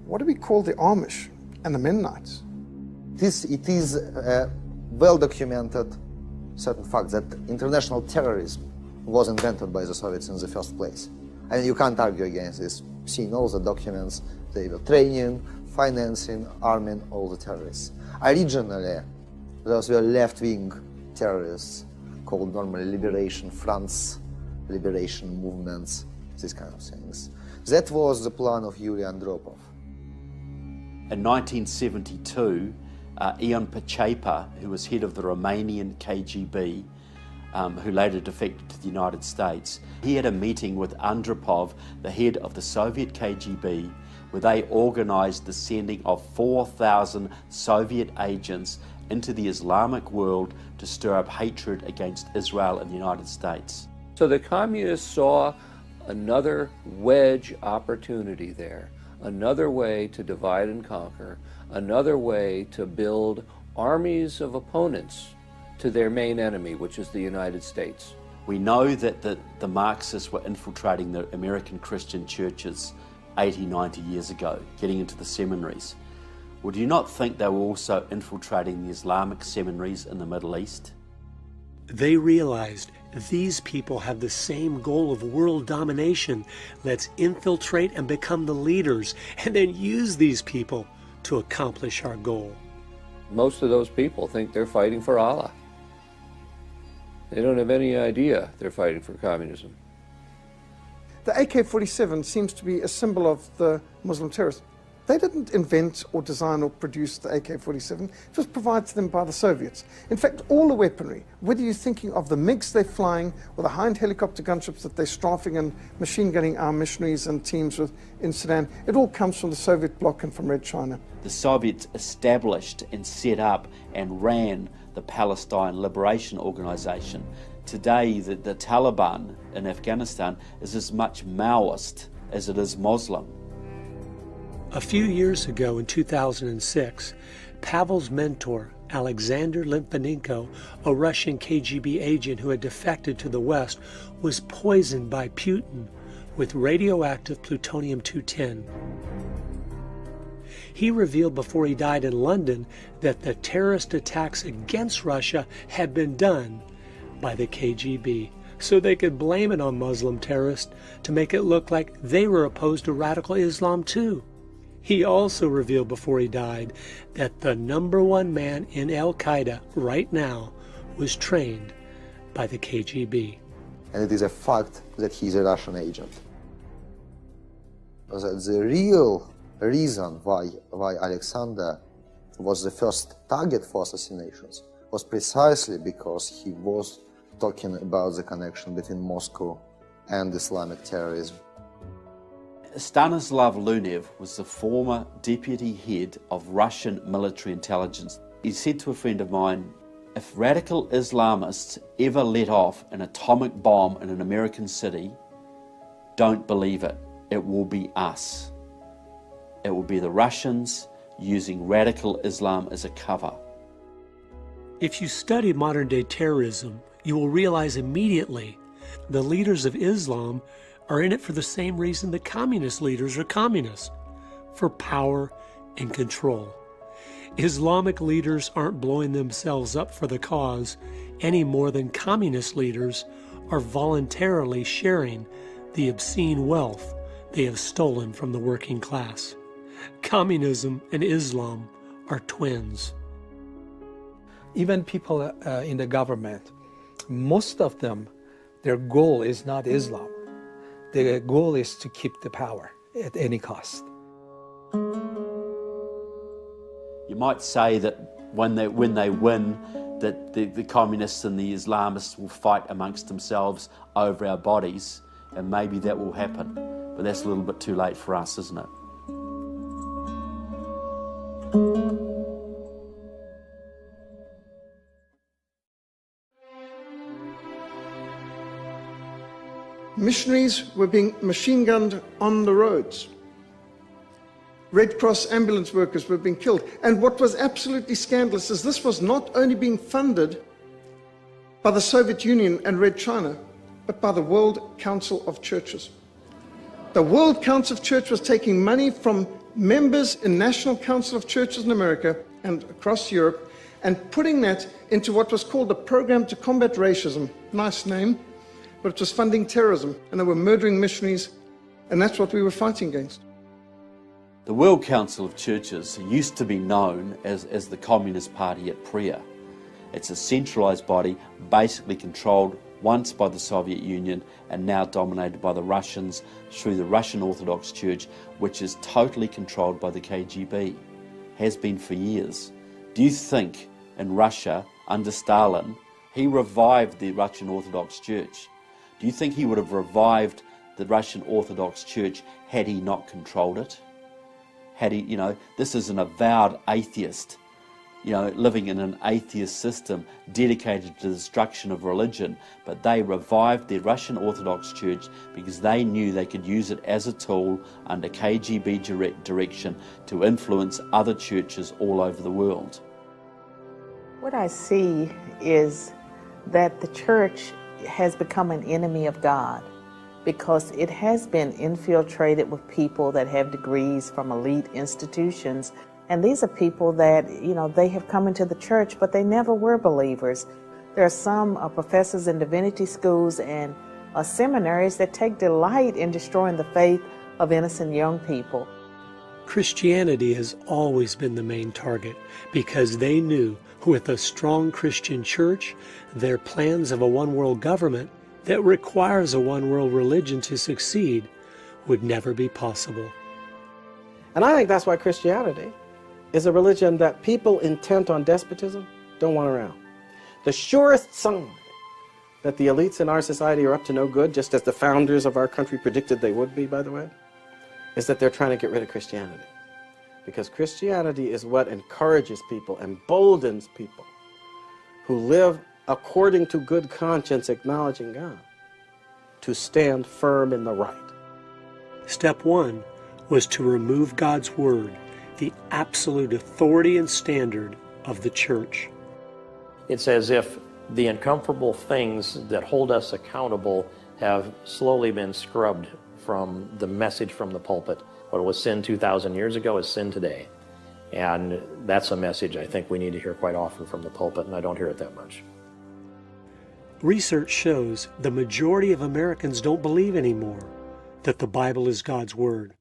what do we call the Amish and the Mennonites? It is well documented certain fact that international terrorism was invented by the Soviets in the first place. And you can't argue against this. Seeing all the documents, they were training, financing, arming all the terrorists. Originally, those were left-wing terrorists called normally liberation fronts, liberation movements, these kind of things. That was the plan of Yuri Andropov. In 1972, Ion Pacepa, who was head of the Romanian KGB, who later defected to the United States, he had a meeting with Andropov, the head of the Soviet KGB, where they organized the sending of 4,000 Soviet agents into the Islamic world to stir up hatred against Israel and the United States. So the communists saw another wedge opportunity there, another way to divide and conquer, another way to build armies of opponents to their main enemy, which is the United States. We know that the Marxists were infiltrating the American Christian churches 80, 90 years ago, getting into the seminaries. Would you not think they were also infiltrating the Islamic seminaries in the Middle East? They realized these people have the same goal of world domination. Let's infiltrate and become the leaders, and then use these people to accomplish our goal. Most of those people think they're fighting for Allah. They don't have any idea they're fighting for communism. The AK-47 seems to be a symbol of the Muslim terrorists. They didn't invent or design or produce the AK-47. It was provided to them by the Soviets. In fact, all the weaponry, whether you're thinking of the MiGs they're flying or the high-end helicopter gunships that they're strafing and machine gunning our missionaries and teams with in Sudan, it all comes from the Soviet bloc and from Red China. The Soviets established and set up and ran the Palestine Liberation Organization. Today, the Taliban in Afghanistan is as much Maoist as it is Muslim. A few years ago, in 2006, Pavel's mentor, Alexander Litvinenko, a Russian KGB agent who had defected to the West, was poisoned by Putin with radioactive plutonium-210. He revealed before he died in London that the terrorist attacks against Russia had been done by the KGB, so they could blame it on Muslim terrorists to make it look like they were opposed to radical Islam too. He also revealed before he died that the #1 man in Al-Qaeda right now was trained by the KGB. And it is a fact that he's a Russian agent. The real reason why Alexander was the first target for assassinations was precisely because he was talking about the connection between Moscow and Islamic terrorism. Stanislav Lunev was the former deputy head of Russian military intelligence. He said to a friend of mine, if radical Islamists ever let off an atomic bomb in an American city, don't believe it. It will be us. It will be the Russians using radical Islam as a cover. If you study modern-day terrorism, you will realize immediately the leaders of Islam are in it for the same reason the communist leaders are communist, for power and control. Islamic leaders aren't blowing themselves up for the cause any more than communist leaders are voluntarily sharing the obscene wealth they have stolen from the working class. Communism and Islam are twins. Even people in the government, most of them Their goal is not Islam. The goal is to keep the power at any cost. You might say that when they win, that the communists and the Islamists will fight amongst themselves over our bodies, and maybe that will happen. But that's a little bit too late for us, isn't it? Missionaries were being machine-gunned on the roads. Red Cross ambulance workers were being killed. And what was absolutely scandalous is this was not only being funded by the Soviet Union and Red China, but by the World Council of Churches. The World Council of Churches was taking money from members in National Council of Churches in America and across Europe and putting that into what was called the Program to Combat Racism. Nice name, but it was funding terrorism, and they were murdering missionaries, and that's what we were fighting against. The World Council of Churches used to be known as the Communist Party at Prayer. It's a centralised body basically controlled once by the Soviet Union and now dominated by the Russians through the Russian Orthodox Church, which is totally controlled by the KGB, has been for years. Do you think in Russia, under Stalin, he revived the Russian Orthodox Church? Do you think he would have revived the Russian Orthodox Church had he not controlled it? Had he, this is an avowed atheist, living in an atheist system dedicated to the destruction of religion, but they revived the Russian Orthodox Church because they knew they could use it as a tool under KGB direction to influence other churches all over the world. What I see is that the church has become an enemy of God because it has been infiltrated with people that have degrees from elite institutions. And these are people that, they have come into the church, but they never were believers. There are some professors in divinity schools and seminaries that take delight in destroying the faith of innocent young people. Christianity has always been the main target because they knew with a strong Christian church, their plans of a one-world government that requires a one-world religion to succeed would never be possible. And I think that's why Christianity is a religion that people intent on despotism don't want around. The surest sign that the elites in our society are up to no good, just as the founders of our country predicted they would be, by the way, is that they're trying to get rid of Christianity. Because Christianity is what encourages people, emboldens people who live according to good conscience, acknowledging God, to stand firm in the right. Step one was to remove God's word, the absolute authority and standard of the church. It's as if the uncomfortable things that hold us accountable have slowly been scrubbed from the message from the pulpit. What was sin 2,000 years ago is sin today. And that's a message I think we need to hear quite often from the pulpit, and I don't hear it that much. Research shows the majority of Americans don't believe anymore that the Bible is God's word.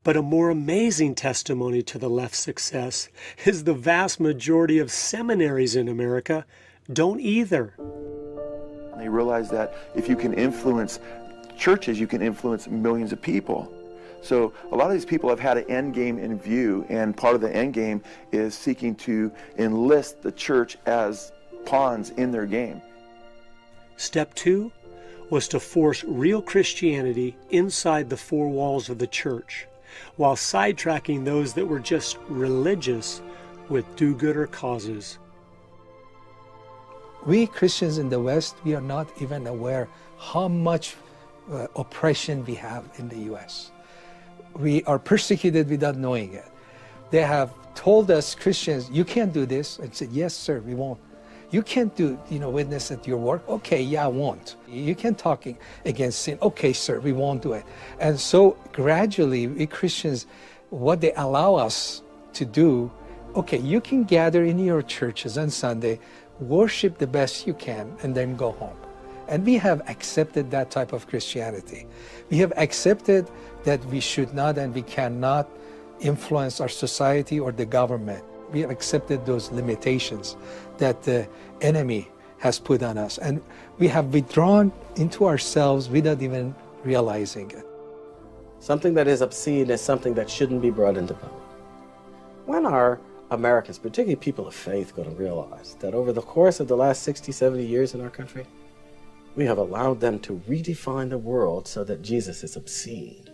But a more amazing testimony to the left's success is the vast majority of seminaries in America don't either. They realize that if you can influence churches, you can influence millions of people. So a lot of these people have had an end game in view, and part of the end game is seeking to enlist the church as pawns in their game. Step two was to force real Christianity inside the four walls of the church, while sidetracking those that were just religious with do-gooder causes. We Christians in the West, we are not even aware how much oppression we have in the U.S. We are persecuted without knowing it. They have told us, Christians, you can't do this. I said, yes, sir, we won't. You can't do, witness at your work. Okay, yeah, I won't. You can't talk against sin. Okay, sir, we won't do it. And so gradually, we Christians, what they allow us to do, okay, you can gather in your churches on Sunday, worship the best you can, and then go home. And we have accepted that type of Christianity. We have accepted that we should not and we cannot influence our society or the government. We have accepted those limitations that the enemy has put on us. And we have withdrawn into ourselves without even realizing it. Something that is obscene is something that shouldn't be brought into public. When are Americans, particularly people of faith, going to realize that over the course of the last 60, 70 years in our country, we have allowed them to redefine the world so that Jesus is obscene,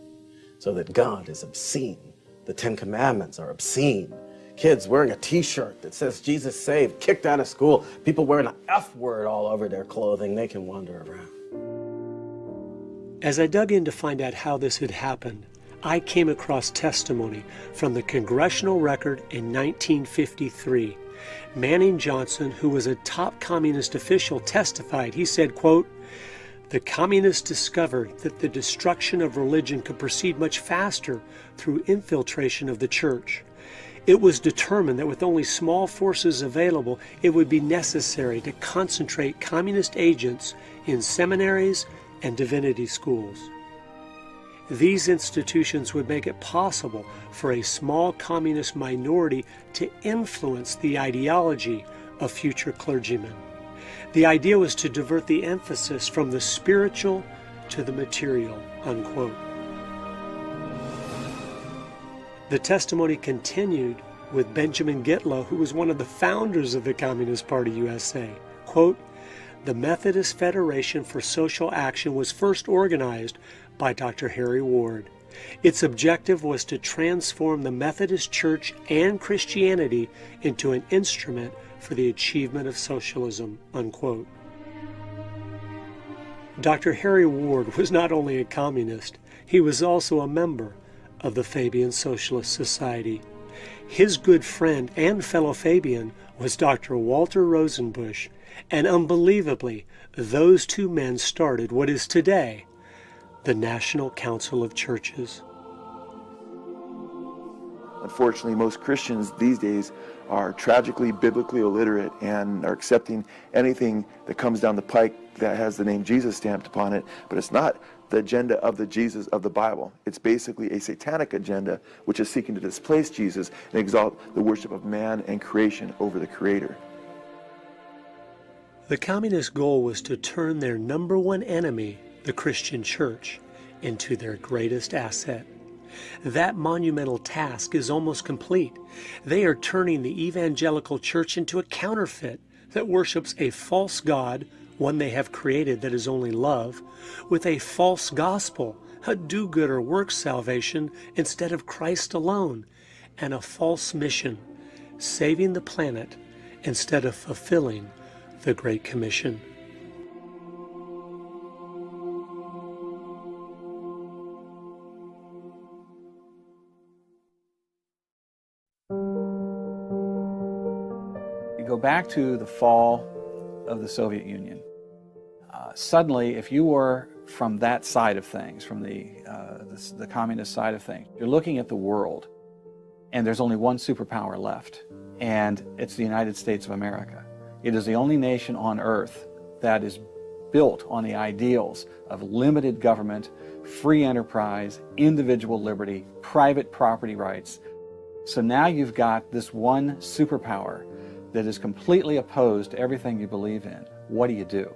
so that God is obscene, the Ten Commandments are obscene, kids wearing a t-shirt that says Jesus saved, kicked out of school, people wearing an F word all over their clothing, they can wander around. As I dug in to find out how this had happened, I came across testimony from the Congressional Record in 1953. Manning Johnson, who was a top communist official, testified. He said, quote, "The communists discovered that the destruction of religion could proceed much faster through infiltration of the church. It was determined that with only small forces available, it would be necessary to concentrate communist agents in seminaries and divinity schools. These institutions would make it possible for a small communist minority to influence the ideology of future clergymen. The idea was to divert the emphasis from the spiritual to the material," unquote. The testimony continued with Benjamin Gitlow, who was one of the founders of the Communist Party USA. Quote, "The Methodist Federation for Social Action was first organized by Dr. Harry Ward. Its objective was to transform the Methodist Church and Christianity into an instrument for the achievement of socialism," unquote. Dr. Harry Ward was not only a communist, he was also a member of the Fabian Socialist Society. His good friend and fellow Fabian was Dr. Walter Rosenbusch, and unbelievably, those two men started what is today the National Council of Churches. Unfortunately, most Christians these days are tragically biblically illiterate and are accepting anything that comes down the pike that has the name Jesus stamped upon it, but it's not the agenda of the Jesus of the Bible. It's basically a satanic agenda which is seeking to displace Jesus and exalt the worship of man and creation over the Creator. The communist goal was to turn their number one enemy, the Christian church, into their greatest asset. That monumental task is almost complete. They are turning the evangelical church into a counterfeit that worships a false God, one they have created that is only love, with a false gospel, a do-gooder works salvation instead of Christ alone, and a false mission, saving the planet instead of fulfilling the Great Commission. You go back to the fall of the Soviet Union. Suddenly, if you were from that side of things, from the communist side of things, you're looking at the world, and there's only one superpower left, and it's the United States of America. It is the only nation on earth that is built on the ideals of limited government, free enterprise, individual liberty, private property rights. So now you've got this one superpower that is completely opposed to everything you believe in. What do?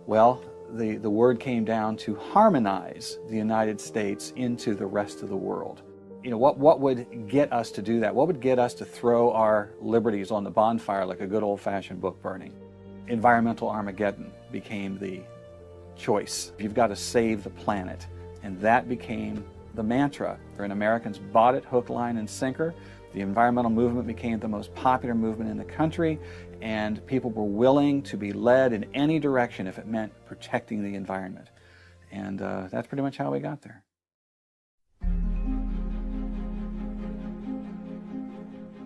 Well, the word came down to harmonize the United States into the rest of the world. You know, what would get us to do that? What would get us to throw our liberties on the bonfire like a good old-fashioned book burning? Environmental Armageddon became the choice. You've got to save the planet. And that became the mantra. And Americans bought it hook, line, and sinker. The environmental movement became the most popular movement in the country, and people were willing to be led in any direction if it meant protecting the environment. And that's pretty much how we got there.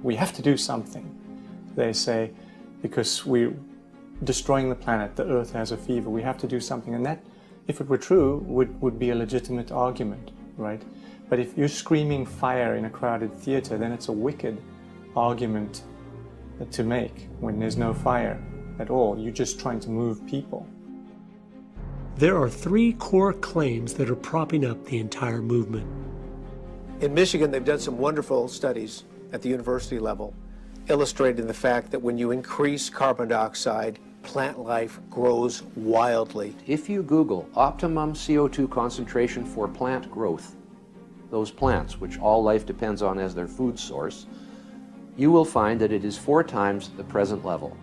We have to do something, they say, because we're destroying the planet, the Earth has a fever, we have to do something. And that, if it were true, would be a legitimate argument, right? But if you're screaming fire in a crowded theater, then it's a wicked argument to make when there's no fire at all. You're just trying to move people. There are three core claims that are propping up the entire movement. In Michigan, they've done some wonderful studies at the university level, illustrating the fact that when you increase carbon dioxide plant life grows wildly. If you Google optimum CO2 concentration for plant growth, those plants, which all life depends on as their food source, you will find that it is 4 times the present level.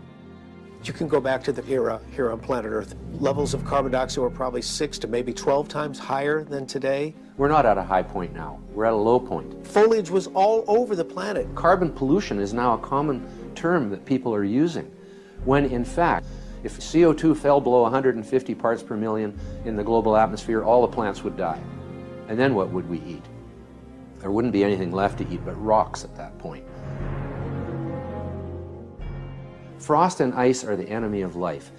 You can go back to the era here on planet Earth. Levels of carbon dioxide were probably 6 to maybe 12 times higher than today. We're not at a high point now. We're at a low point. Foliage was all over the planet. Carbon pollution is now a common term that people are using, when in fact, if CO2 fell below 150 parts per million in the global atmosphere, all the plants would die. And then what would we eat? There wouldn't be anything left to eat but rocks at that point. Frost and ice are the enemy of life.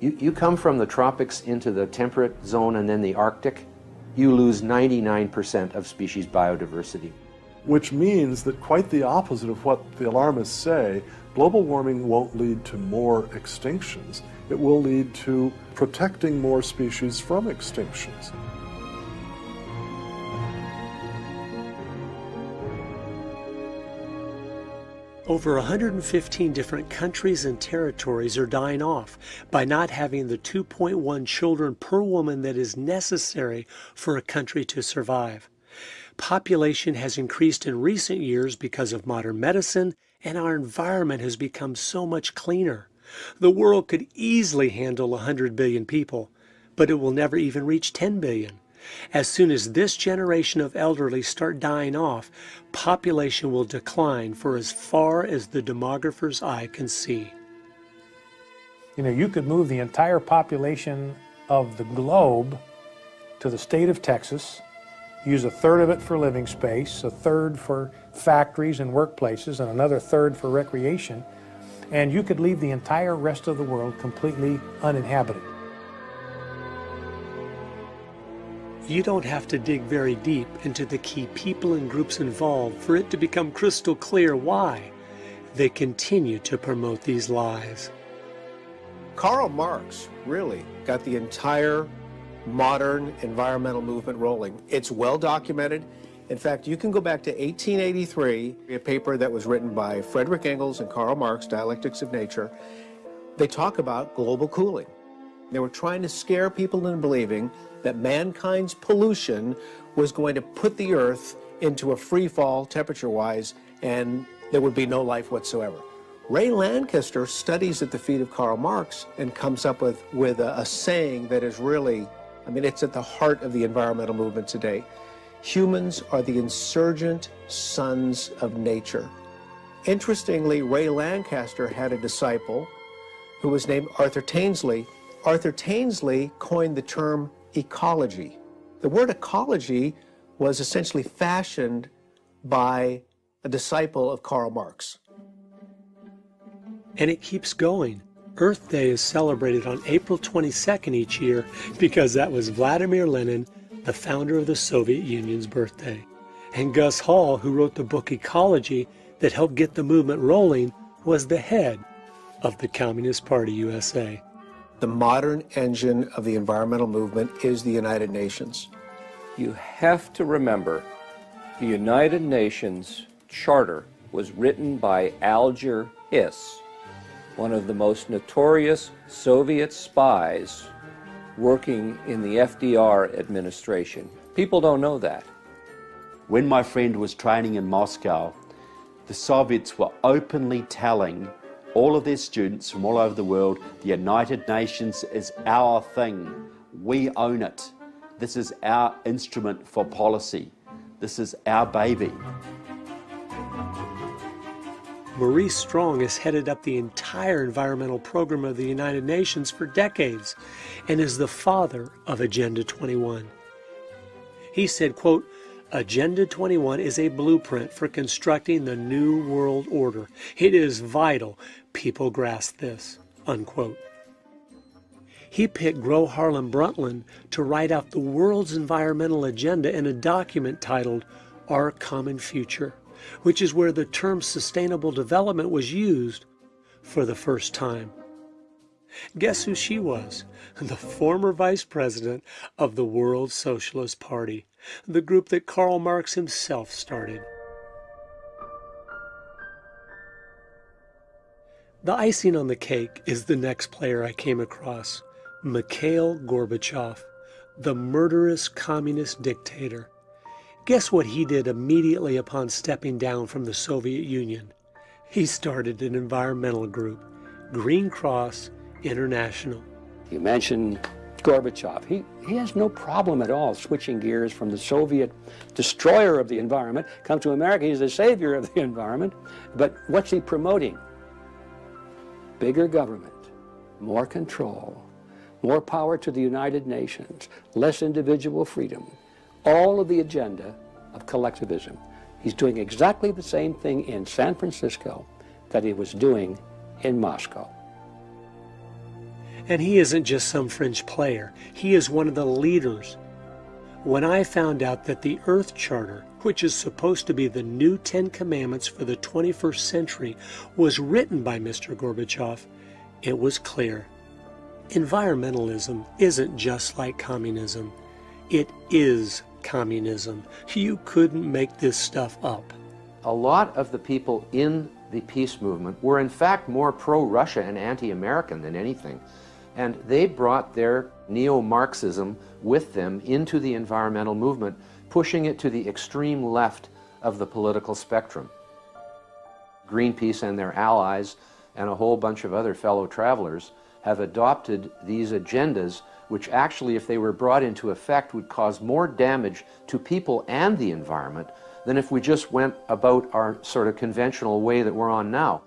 You come from the tropics into the temperate zone and then the Arctic, you lose 99% of species biodiversity. Which means that quite the opposite of what the alarmists say, global warming won't lead to more extinctions. It will lead to protecting more species from extinctions. Over 115 different countries and territories are dying off by not having the 2.1 children per woman that is necessary for a country to survive. Population has increased in recent years because of modern medicine, and our environment has become so much cleaner. The world could easily handle 100 billion people, but it will never even reach 10 billion. As soon as this generation of elderly start dying off, population will decline for as far as the demographer's eye can see. You know, you could move the entire population of the globe to the state of Texas, use a third of it for living space, a third for factories and workplaces, and another third for recreation, and you could leave the entire rest of the world completely uninhabited. You don't have to dig very deep into the key people and groups involved for it to become crystal clear why they continue to promote these lies. Karl Marx really got the entire modern environmental movement rolling. It's well documented. In fact, you can go back to 1883, a paper that was written by Friedrich Engels and Karl Marx, Dialectics of Nature. They talk about global cooling. They were trying to scare people into believing that mankind's pollution was going to put the Earth into a free fall temperature-wise, and there would be no life whatsoever. Ray Lancaster studies at the feet of Karl Marx and comes up with a saying that is really, I mean, it's at the heart of the environmental movement today. Humans are the insurgent sons of nature. Interestingly, Ray Lancaster had a disciple who was named Arthur Tainsley. Arthur Tainsley coined the term ecology. The word ecology was essentially fashioned by a disciple of Karl Marx. And it keeps going. Earth Day is celebrated on April 22nd each year because that was Vladimir Lenin, the founder of the Soviet Union's birthday. And Gus Hall, who wrote the book Ecology that helped get the movement rolling, was the head of the Communist Party USA. The modern engine of the environmental movement is the United Nations. You have to remember, the United Nations Charter was written by Alger Hiss, one of the most notorious Soviet spies working in the FDR administration. People don't know that. When my friend was training in Moscow, the Soviets were openly telling all of their students from all over the world, the United Nations is our thing. We own it. This is our instrument for policy. This is our baby. Maurice Strong has headed up the entire environmental program of the United Nations for decades and is the father of Agenda 21. He said, quote, Agenda 21 is a blueprint for constructing the new world order. It is vital people grasp this, unquote. He picked Gro Harlem Brundtland to write out the world's environmental agenda in a document titled Our Common Future, which is where the term sustainable development was used for the first time. Guess who she was? The former vice president of the World Socialist Party, the group that Karl Marx himself started. The icing on the cake is the next player I came across, Mikhail Gorbachev, the murderous communist dictator. Guess what he did immediately upon stepping down from the Soviet Union? He started an environmental group, Green Cross International. You mentioned Gorbachev. He has no problem at all switching gears from the Soviet destroyer of the environment, comes to America, he's the savior of the environment. But what's he promoting? Bigger government, more control, more power to the United Nations, less individual freedom, all of the agenda of collectivism. He's doing exactly the same thing in San Francisco that he was doing in Moscow. And he isn't just some fringe player. He is one of the leaders. When I found out that the Earth Charter, which is supposed to be the new 10 Commandments for the 21st century, was written by Mr. Gorbachev, it was clear. Environmentalism isn't just like communism. It is communism. You couldn't make this stuff up. A lot of the people in the peace movement were in fact more pro-Russia and anti-American than anything. And they brought their neo-Marxism with them into the environmental movement, pushing it to the extreme left of the political spectrum. Greenpeace and their allies and a whole bunch of other fellow travelers have adopted these agendas, which actually, if they were brought into effect, would cause more damage to people and the environment than if we just went about our sort of conventional way that we're on now.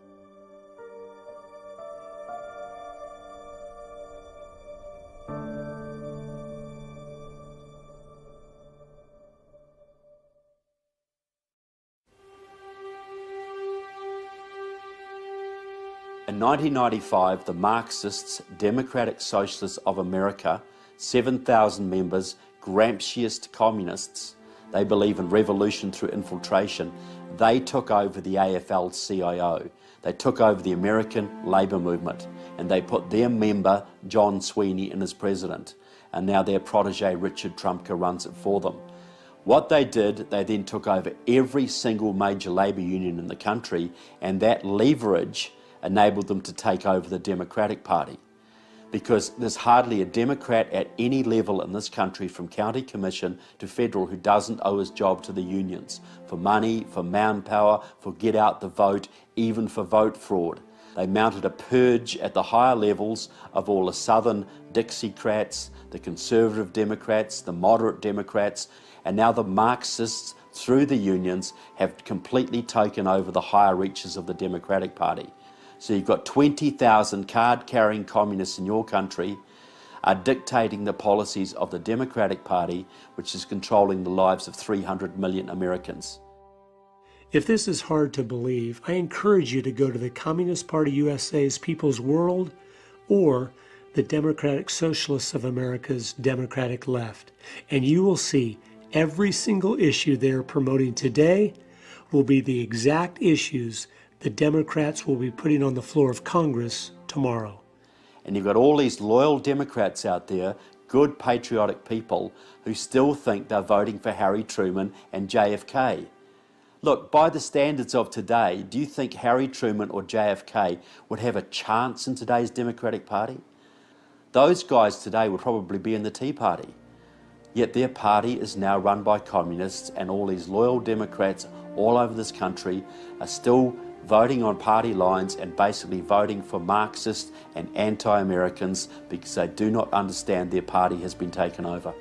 In 1995, the Marxists, Democratic Socialists of America, 7,000 members, Gramsciist communists, they believe in revolution through infiltration, they took over the AFL-CIO. They took over the American Labour Movement, and they put their member, John Sweeney, in as president. And now their protege, Richard Trumka, runs it for them. What they did, they then took over every single major labour union in the country, and that leverage enabled them to take over the Democratic Party. Because there's hardly a Democrat at any level in this country, from county commission to federal, who doesn't owe his job to the unions for money, for manpower, for get out the vote, even for vote fraud. They mounted a purge at the higher levels of all the Southern Dixiecrats, the conservative Democrats, the moderate Democrats, and now the Marxists, through the unions, have completely taken over the higher reaches of the Democratic Party. So you've got 20,000 card-carrying communists in your country are dictating the policies of the Democratic Party, which is controlling the lives of 300 million Americans. If this is hard to believe, I encourage you to go to the Communist Party USA's People's World or the Democratic Socialists of America's Democratic Left, and you will see every single issue they are promoting today will be the exact issues the Democrats will be putting on the floor of Congress tomorrow. And you've got all these loyal Democrats out there, good patriotic people, who still think they're voting for Harry Truman and JFK. Look, by the standards of today, do you think Harry Truman or JFK would have a chance in today's Democratic Party? Those guys today would probably be in the Tea Party. Yet their party is now run by communists, and all these loyal Democrats all over this country are still voting on party lines and basically voting for Marxists and anti-Americans because they do not understand their party has been taken over.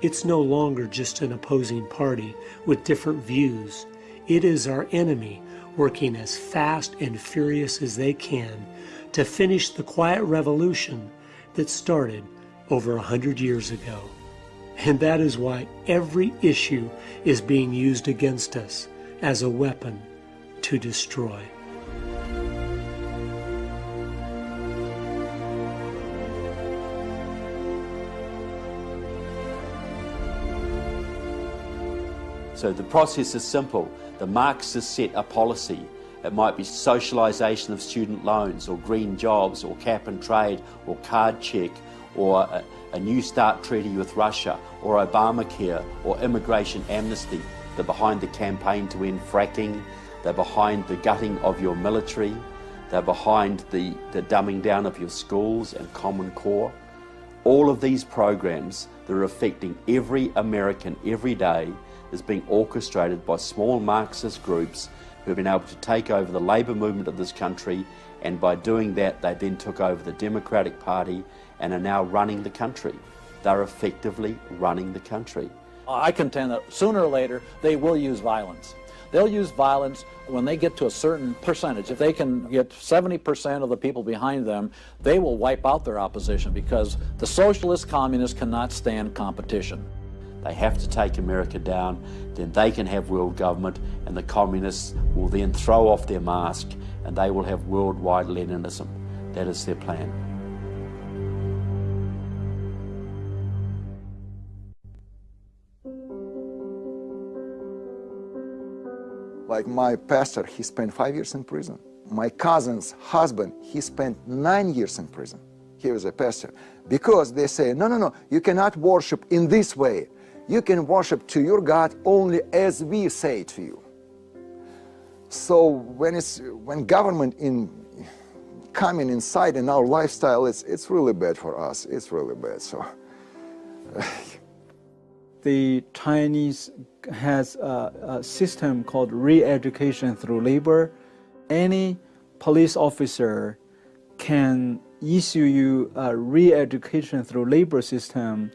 It's no longer just an opposing party with different views. It is our enemy working as fast and furious as they can to finish the quiet revolution that started over 100 years ago. And that is why every issue is being used against us as a weapon to destroy. So the process is simple. The Marxists set a policy. It might be socialisation of student loans, or green jobs, or cap and trade, or card check, or a New START treaty with Russia, or Obamacare, or immigration amnesty. They're behind the campaign to end fracking. They're behind the gutting of your military. They're behind the dumbing down of your schools and Common Core. All of these programs that are affecting every American every day is being orchestrated by small Marxist groups who have been able to take over the labour movement of this country, and by doing that they then took over the Democratic Party and are now running the country. They're effectively running the country. I contend that sooner or later they will use violence. They'll use violence when they get to a certain percentage. If they can get 70% of the people behind them, they will wipe out their opposition, because the socialist communists cannot stand competition. They have to take America down, then they can have world government, and the communists will then throw off their mask and they will have worldwide Leninism. That is their plan. Like my pastor, he spent 5 years in prison. My cousin's husband, he spent 9 years in prison. He was a pastor. Because they say, no, you cannot worship in this way. You can worship to your God only as we say to you. So when government coming inside in our lifestyle, it's really bad for us. It's really bad. So the Chinese has a system called re-education through labor. Any police officer can issue you a re-education through labor system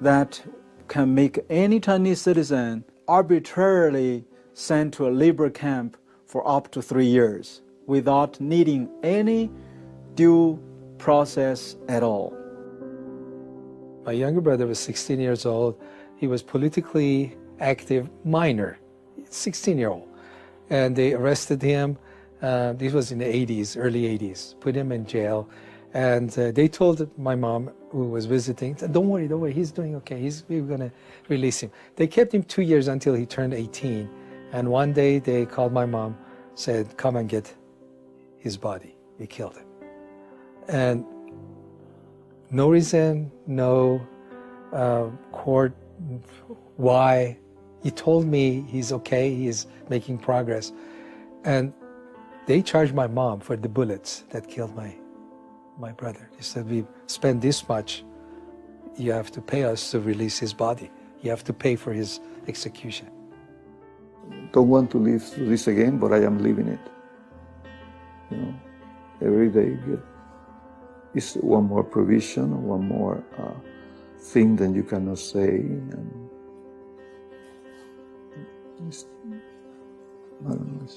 that can make any Chinese citizen arbitrarily sent to a labor camp for up to 3 years without needing any due process at all. My younger brother was 16 years old. He was politically active minor, 16-year-old. And they arrested him. This was in the 80s, early 80s, put him in jail. And they told my mom, who was visiting, don't worry, he's doing okay. We're going to release him. They kept him 2 years until he turned 18. And one day they called my mom, said, come and get his body. We killed him. And no reason, no court, why. He told me he's okay, he's making progress. And they charged my mom for the bullets that killed my brother. He said, we spent this much, you have to pay us to release his body. You have to pay for his execution. Don't want to live through this again, but I am living it. You know, every day is one more provision, one more thing that you cannot say. And I don't know.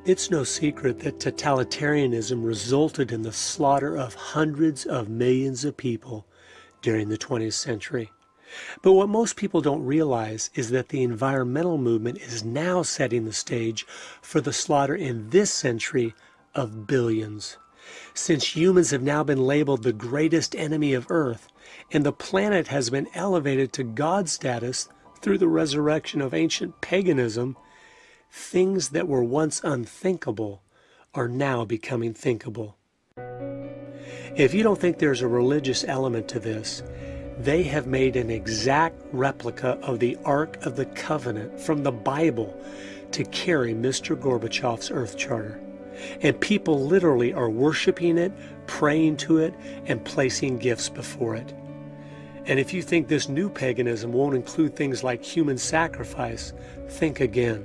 It's no secret that totalitarianism resulted in the slaughter of hundreds of millions of people during the 20th century. But what most people don't realize is that the environmental movement is now setting the stage for the slaughter in this century of billions. Since humans have now been labeled the greatest enemy of Earth, and the planet has been elevated to God status through the resurrection of ancient paganism, things that were once unthinkable are now becoming thinkable. If you don't think there's a religious element to this, they have made an exact replica of the Ark of the Covenant from the Bible to carry Mr. Gorbachev's Earth Charter. And people literally are worshiping it, praying to it, and placing gifts before it. And if you think this new paganism won't include things like human sacrifice, think again.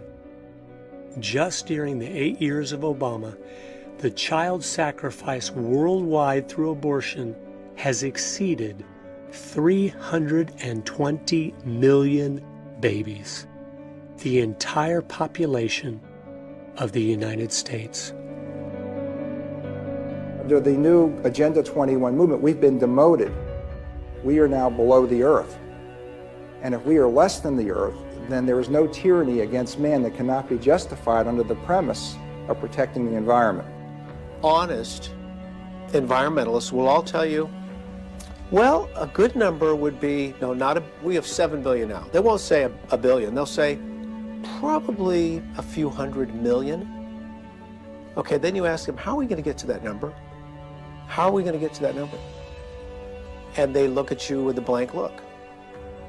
Just during the 8 years of Obama, the child sacrifice worldwide through abortion has exceeded 320 million babies, the entire population of the United States. Under the new Agenda 21 movement, we've been demoted. We are now below the earth. And if we are less than the earth, then there is no tyranny against man that cannot be justified under the premise of protecting the environment. Honest environmentalists will all tell you, well, a good number would be, we have 7 billion now. They won't say a billion, they'll say probably a few 100 million. Okay, then you ask them, how are we going to get to that number? How are we going to get to that number? And they look at you with a blank look.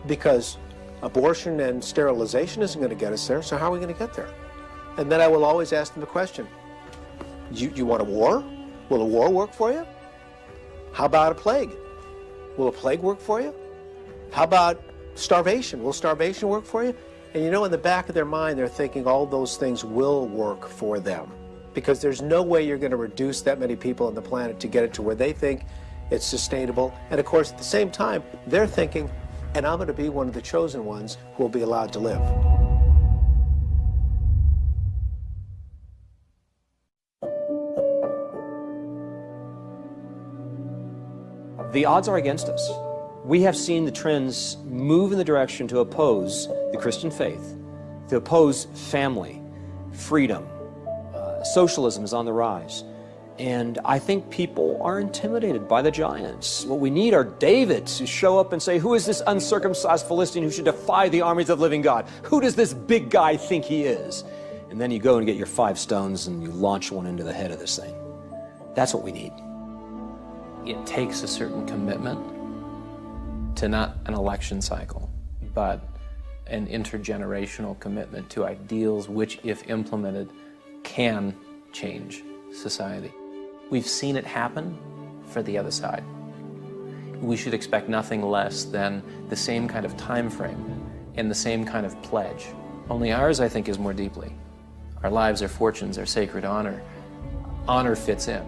Because abortion and sterilization isn't going to get us there, so how are we going to get there? And then I will always ask them the question, You want a war? Will a war work for you? How about a plague? Will a plague work for you? How about starvation? Will starvation work for you? And you know, in the back of their mind, they're thinking all those things will work for them, because there's no way you're going to reduce that many people on the planet to get it to where they think it's sustainable. And of course, at the same time, they're thinking, and I'm going to be one of the chosen ones who will be allowed to live. The odds are against us. We have seen the trends move in the direction to oppose the Christian faith, to oppose family, freedom. Socialism is on the rise. And I think people are intimidated by the giants. What we need are Davids who show up and say, who is this uncircumcised Philistine who should defy the armies of the living God? Who does this big guy think he is? And then you go and get your 5 stones and you launch one into the head of this thing. That's what we need. It takes a certain commitment to not an election cycle, but an intergenerational commitment to ideals which, if implemented, can change society. We've seen it happen for the other side. We should expect nothing less than the same kind of time frame and the same kind of pledge. Only ours, I think, is more deeply. Our lives, our fortunes, our sacred honor. Honor fits in.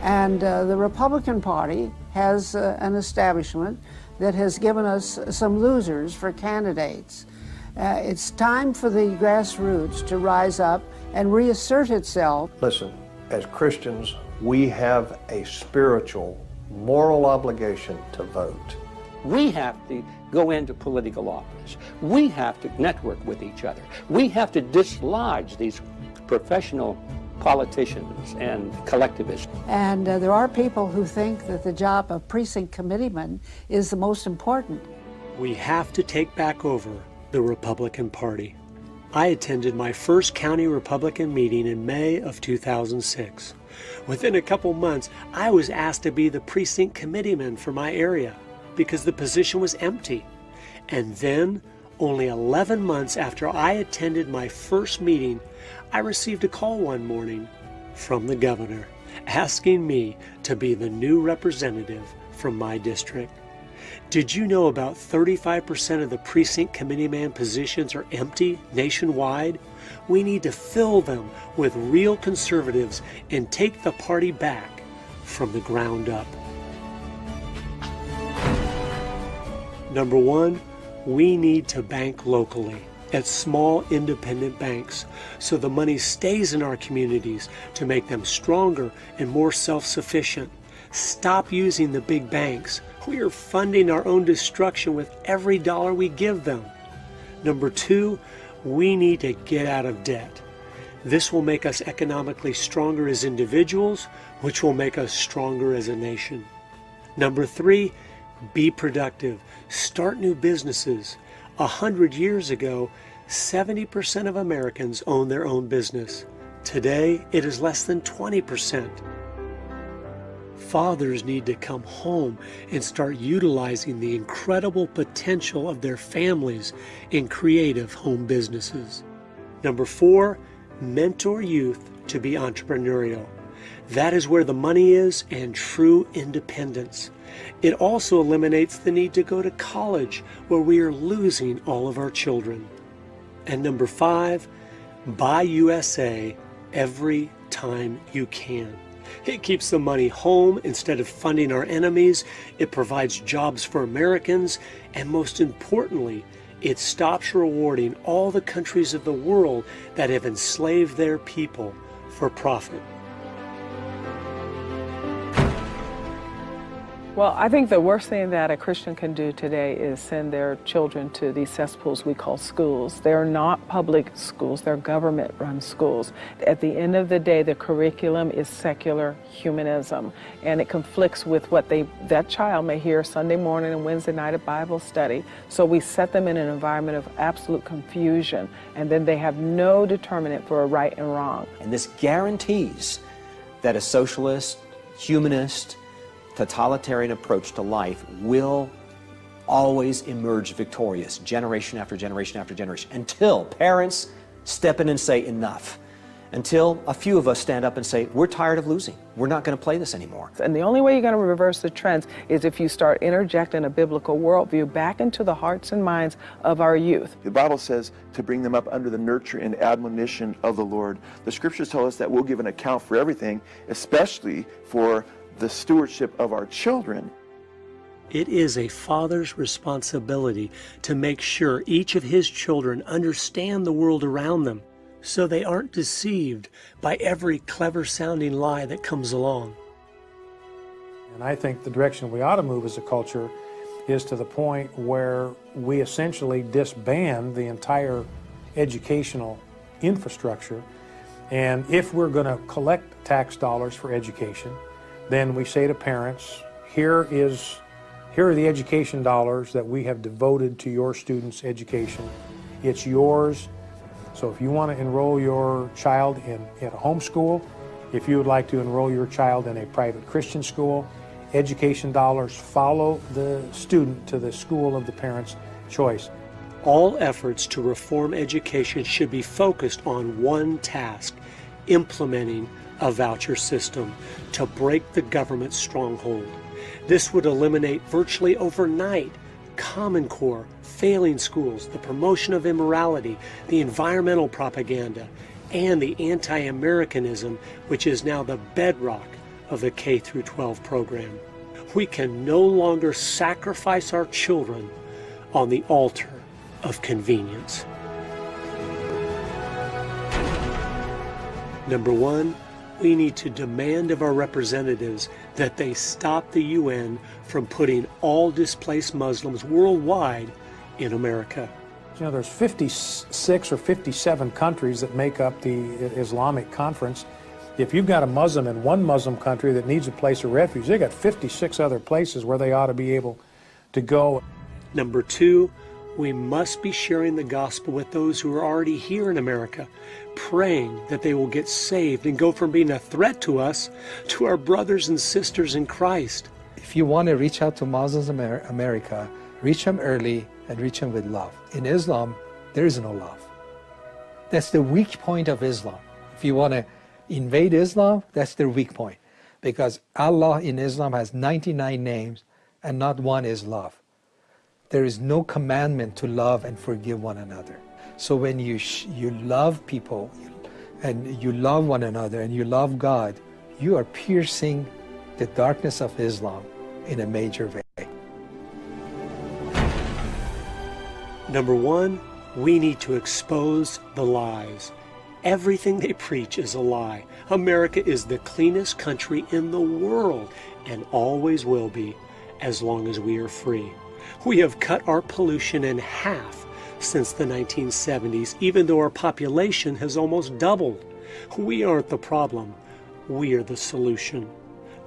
And the Republican Party has an establishment that has given us some losers for candidates. It's time for the grassroots to rise up and reassert itself. Listen, as Christians, we have a spiritual, moral obligation to vote. We have to go into political office. We have to network with each other. We have to dislodge these professional politicians and collectivists. And there are people who think that the job of precinct committeeman is the most important. We have to take back over the Republican Party. I attended my first county Republican meeting in May of 2006. Within a couple months, I was asked to be the precinct committeeman for my area because the position was empty. And then, only 11 months after I attended my first meeting, I received a call one morning from the governor asking me to be the new representative from my district. Did you know about 35% of the precinct committeeman positions are empty nationwide? We need to fill them with real conservatives and take the party back from the ground up. Number one, we need to bank locally at small independent banks so the money stays in our communities to make them stronger and more self-sufficient. Stop using the big banks. We are funding our own destruction with every dollar we give them. Number two, we need to get out of debt. This will make us economically stronger as individuals, which will make us stronger as a nation. Number three, be productive. Start new businesses. 100 years ago, 70% of Americans owned their own business. Today, it is less than 20%. Fathers need to come home and start utilizing the incredible potential of their families in creative home businesses. Number four, mentor youth to be entrepreneurial. That is where the money is and true independence. It also eliminates the need to go to college, where we are losing all of our children. And number five, buy USA every time you can. It keeps the money home instead of funding our enemies. It provides jobs for Americans. And most importantly, it stops rewarding all the countries of the world that have enslaved their people for profit. Well, I think the worst thing that a Christian can do today is send their children to these cesspools we call schools. They're not public schools, they're government-run schools. At the end of the day, the curriculum is secular humanism, and it conflicts with what that child may hear Sunday morning and Wednesday night at Bible study. So we set them in an environment of absolute confusion, and then they have no determinant for a right and wrong. And this guarantees that a socialist, humanist, totalitarian approach to life will always emerge victorious, generation after generation after generation, until parents step in and say enough. until a few of us stand up and say, we're tired of losing. We're not going to play this anymore. And the only way you're going to reverse the trends is if you start interjecting a biblical worldview back into the hearts and minds of our youth. The Bible says to bring them up under the nurture and admonition of the Lord. The scriptures tell us that we'll give an account for everything, especially for the stewardship of our children. It is a father's responsibility to make sure each of his children understand the world around them, so they aren't deceived by every clever-sounding lie that comes along. And I think the direction we ought to move as a culture is to the point where we essentially disband the entire educational infrastructure. And if we're going to collect tax dollars for education, then we say to parents, here are the education dollars that we have devoted to your students' education. It's yours. So if you want to enroll your child in a homeschool, if you would like to enroll your child in a private Christian school, education dollars follow the student to the school of the parent's choice. All efforts to reform education should be focused on one task: implementing a voucher system to break the government's stronghold. This would eliminate virtually overnight Common Core, failing schools, the promotion of immorality, the environmental propaganda, and the anti-Americanism, which is now the bedrock of the K-12 program. We can no longer sacrifice our children on the altar of convenience. Number one, we need to demand of our representatives that they stop the UN from putting all displaced Muslims worldwide in America. You know, there's 56 or 57 countries that make up the Islamic Conference. If you've got a Muslim in one Muslim country that needs a place of refuge, they've got 56 other places where they ought to be able to go. Number two, we must be sharing the gospel with those who are already here in America, praying that they will get saved and go from being a threat to us to our brothers and sisters in Christ. If you want to reach out to Muslims in America, reach them early and reach them with love. In Islam, there is no love. That's the weak point of Islam. If you want to invade Islam, that's their weak point. Because Allah in Islam has 99 names and not one is love. There is no commandment to love and forgive one another. So when you love people and you love one another and you love God, you are piercing the darkness of Islam in a major way. Number one, we need to expose the lies. Everything they preach is a lie. America is the cleanest country in the world and always will be as long as we are free. We have cut our pollution in half since the 1970s, even though our population has almost doubled. We aren't the problem. We are the solution.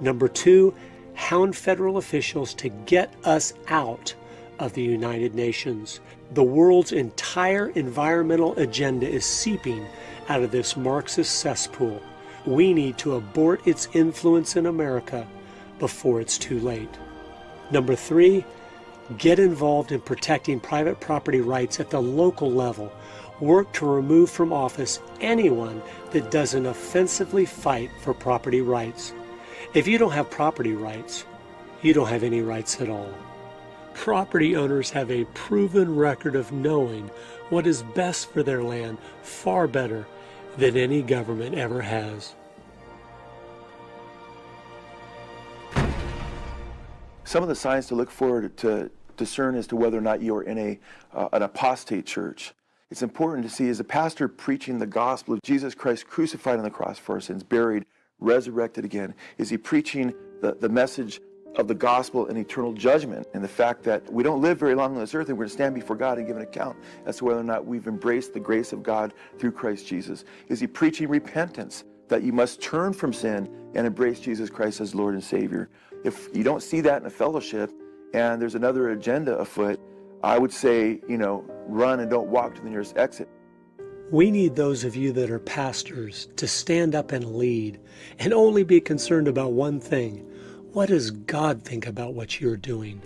Number two, hound federal officials to get us out of the United Nations. The world's entire environmental agenda is seeping out of this Marxist cesspool. We need to abort its influence in America before it's too late. Number three, get involved in protecting private property rights at the local level. Work to remove from office anyone that doesn't offensively fight for property rights. If you don't have property rights, you don't have any rights at all. Property owners have a proven record of knowing what is best for their land far better than any government ever has. Some of the signs to look for to discern as to whether or not you're in an apostate church. It's important to see, is a pastor preaching the gospel of Jesus Christ crucified on the cross for our sins, buried, resurrected again? Is he preaching the message of the gospel and eternal judgment, and the fact that we don't live very long on this earth and we're going to stand before God and give an account as to whether or not we've embraced the grace of God through Christ Jesus? Is he preaching repentance, that you must turn from sin and embrace Jesus Christ as Lord and Savior? If you don't see that in a fellowship and there's another agenda afoot, I would say, run and don't walk to the nearest exit. We need those of you that are pastors to stand up and lead and only be concerned about one thing. What does God think about what you're doing?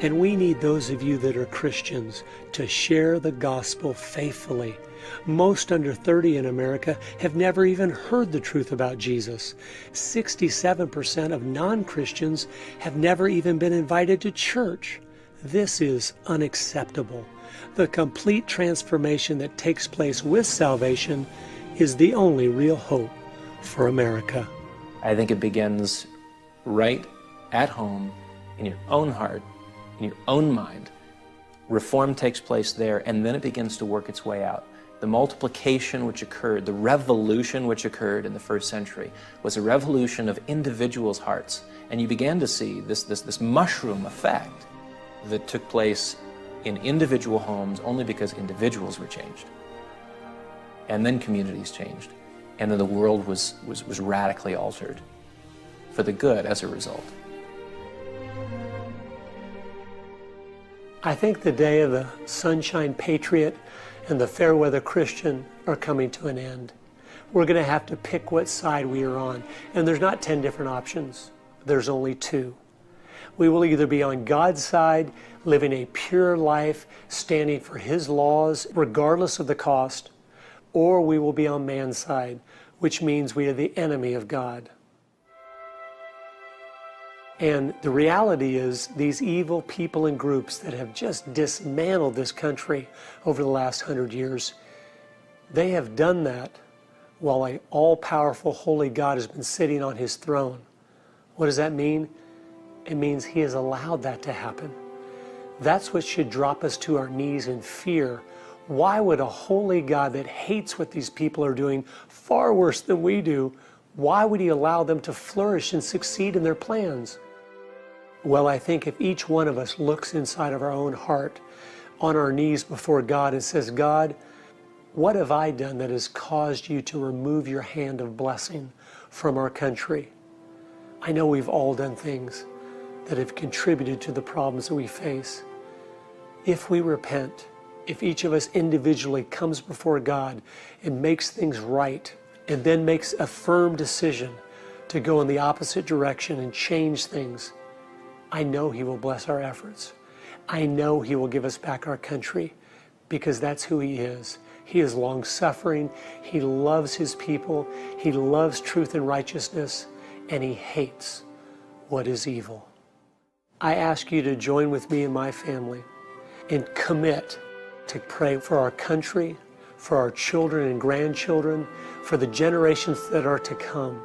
And we need those of you that are Christians to share the gospel faithfully Most under 30 in America have never even heard the truth about Jesus. 67% of non-Christians have never even been invited to church. This is unacceptable. The complete transformation that takes place with salvation is the only real hope for America. I think it begins right at home, in your own heart, in your own mind. Reform takes place there, and then it begins to work its way out. The multiplication which occurred, the revolution which occurred in the first century, was a revolution of individuals' hearts. And you began to see this mushroom effect that took place in individual homes only because individuals were changed. And then communities changed. And then the world was radically altered for the good as a result. I think the day of the sunshine patriot and the fair weather Christian are coming to an end. We're going to have to pick what side we are on. And there's not 10 different options. There's only 2. We will either be on God's side, living a pure life, standing for His laws, regardless of the cost, or we will be on man's side, which means we are the enemy of God. And the reality is, these evil people and groups that have just dismantled this country over the last 100 years, they have done that while an all-powerful, holy God has been sitting on His throne. What does that mean? It means He has allowed that to happen. That's what should drop us to our knees in fear. Why would a holy God that hates what these people are doing far worse than we do, why would He allow them to flourish and succeed in their plans? Well, I think if each one of us looks inside of our own heart, on our knees before God and says, God, what have I done that has caused you to remove your hand of blessing from our country? I know we've all done things that have contributed to the problems that we face. If we repent, if each of us individually comes before God and makes things right, and then makes a firm decision to go in the opposite direction and change things, I know He will bless our efforts. I know He will give us back our country, because that's who He is. He is long-suffering. He loves His people. He loves truth and righteousness, and He hates what is evil. I ask you to join with me and my family and commit to pray for our country, for our children and grandchildren, for the generations that are to come,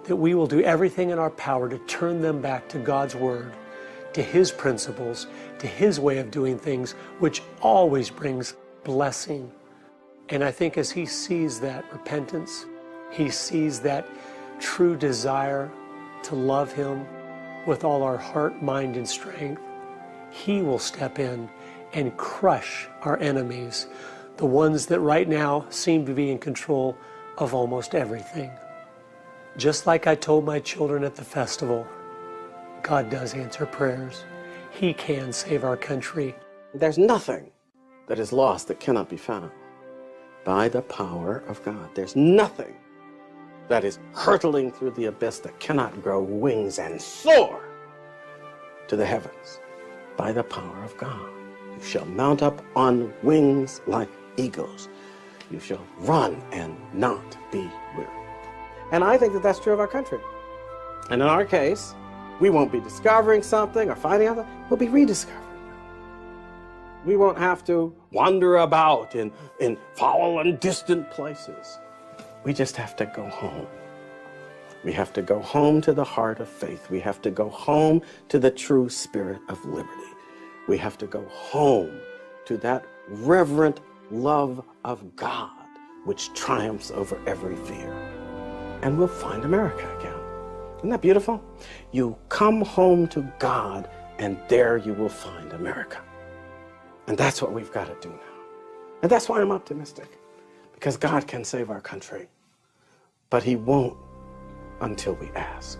that we will do everything in our power to turn them back to God's Word, to His principles, to His way of doing things, which always brings blessing. And I think as He sees that repentance, He sees that true desire to love Him with all our heart, mind, and strength, He will step in and crush our enemies, the ones that right now seem to be in control of almost everything. Just like I told my children at the festival, God does answer prayers. He can save our country. There's nothing that is lost that cannot be found by the power of God. There's nothing that is hurtling through the abyss that cannot grow wings and soar to the heavens by the power of God. You shall mount up on wings like eagles. You shall run and not be weary. And I think that that's true of our country. And in our case, we won't be discovering something or finding out, we'll be rediscovering. We won't have to wander about in foul and distant places. We just have to go home. We have to go home to the heart of faith. We have to go home to the true spirit of liberty. We have to go home to that reverent love of God which triumphs over every fear. And we'll find America again. Isn't that beautiful? You come home to God, and there you will find America. And that's what we've got to do now. And that's why I'm optimistic, because God can save our country, but He won't until we ask.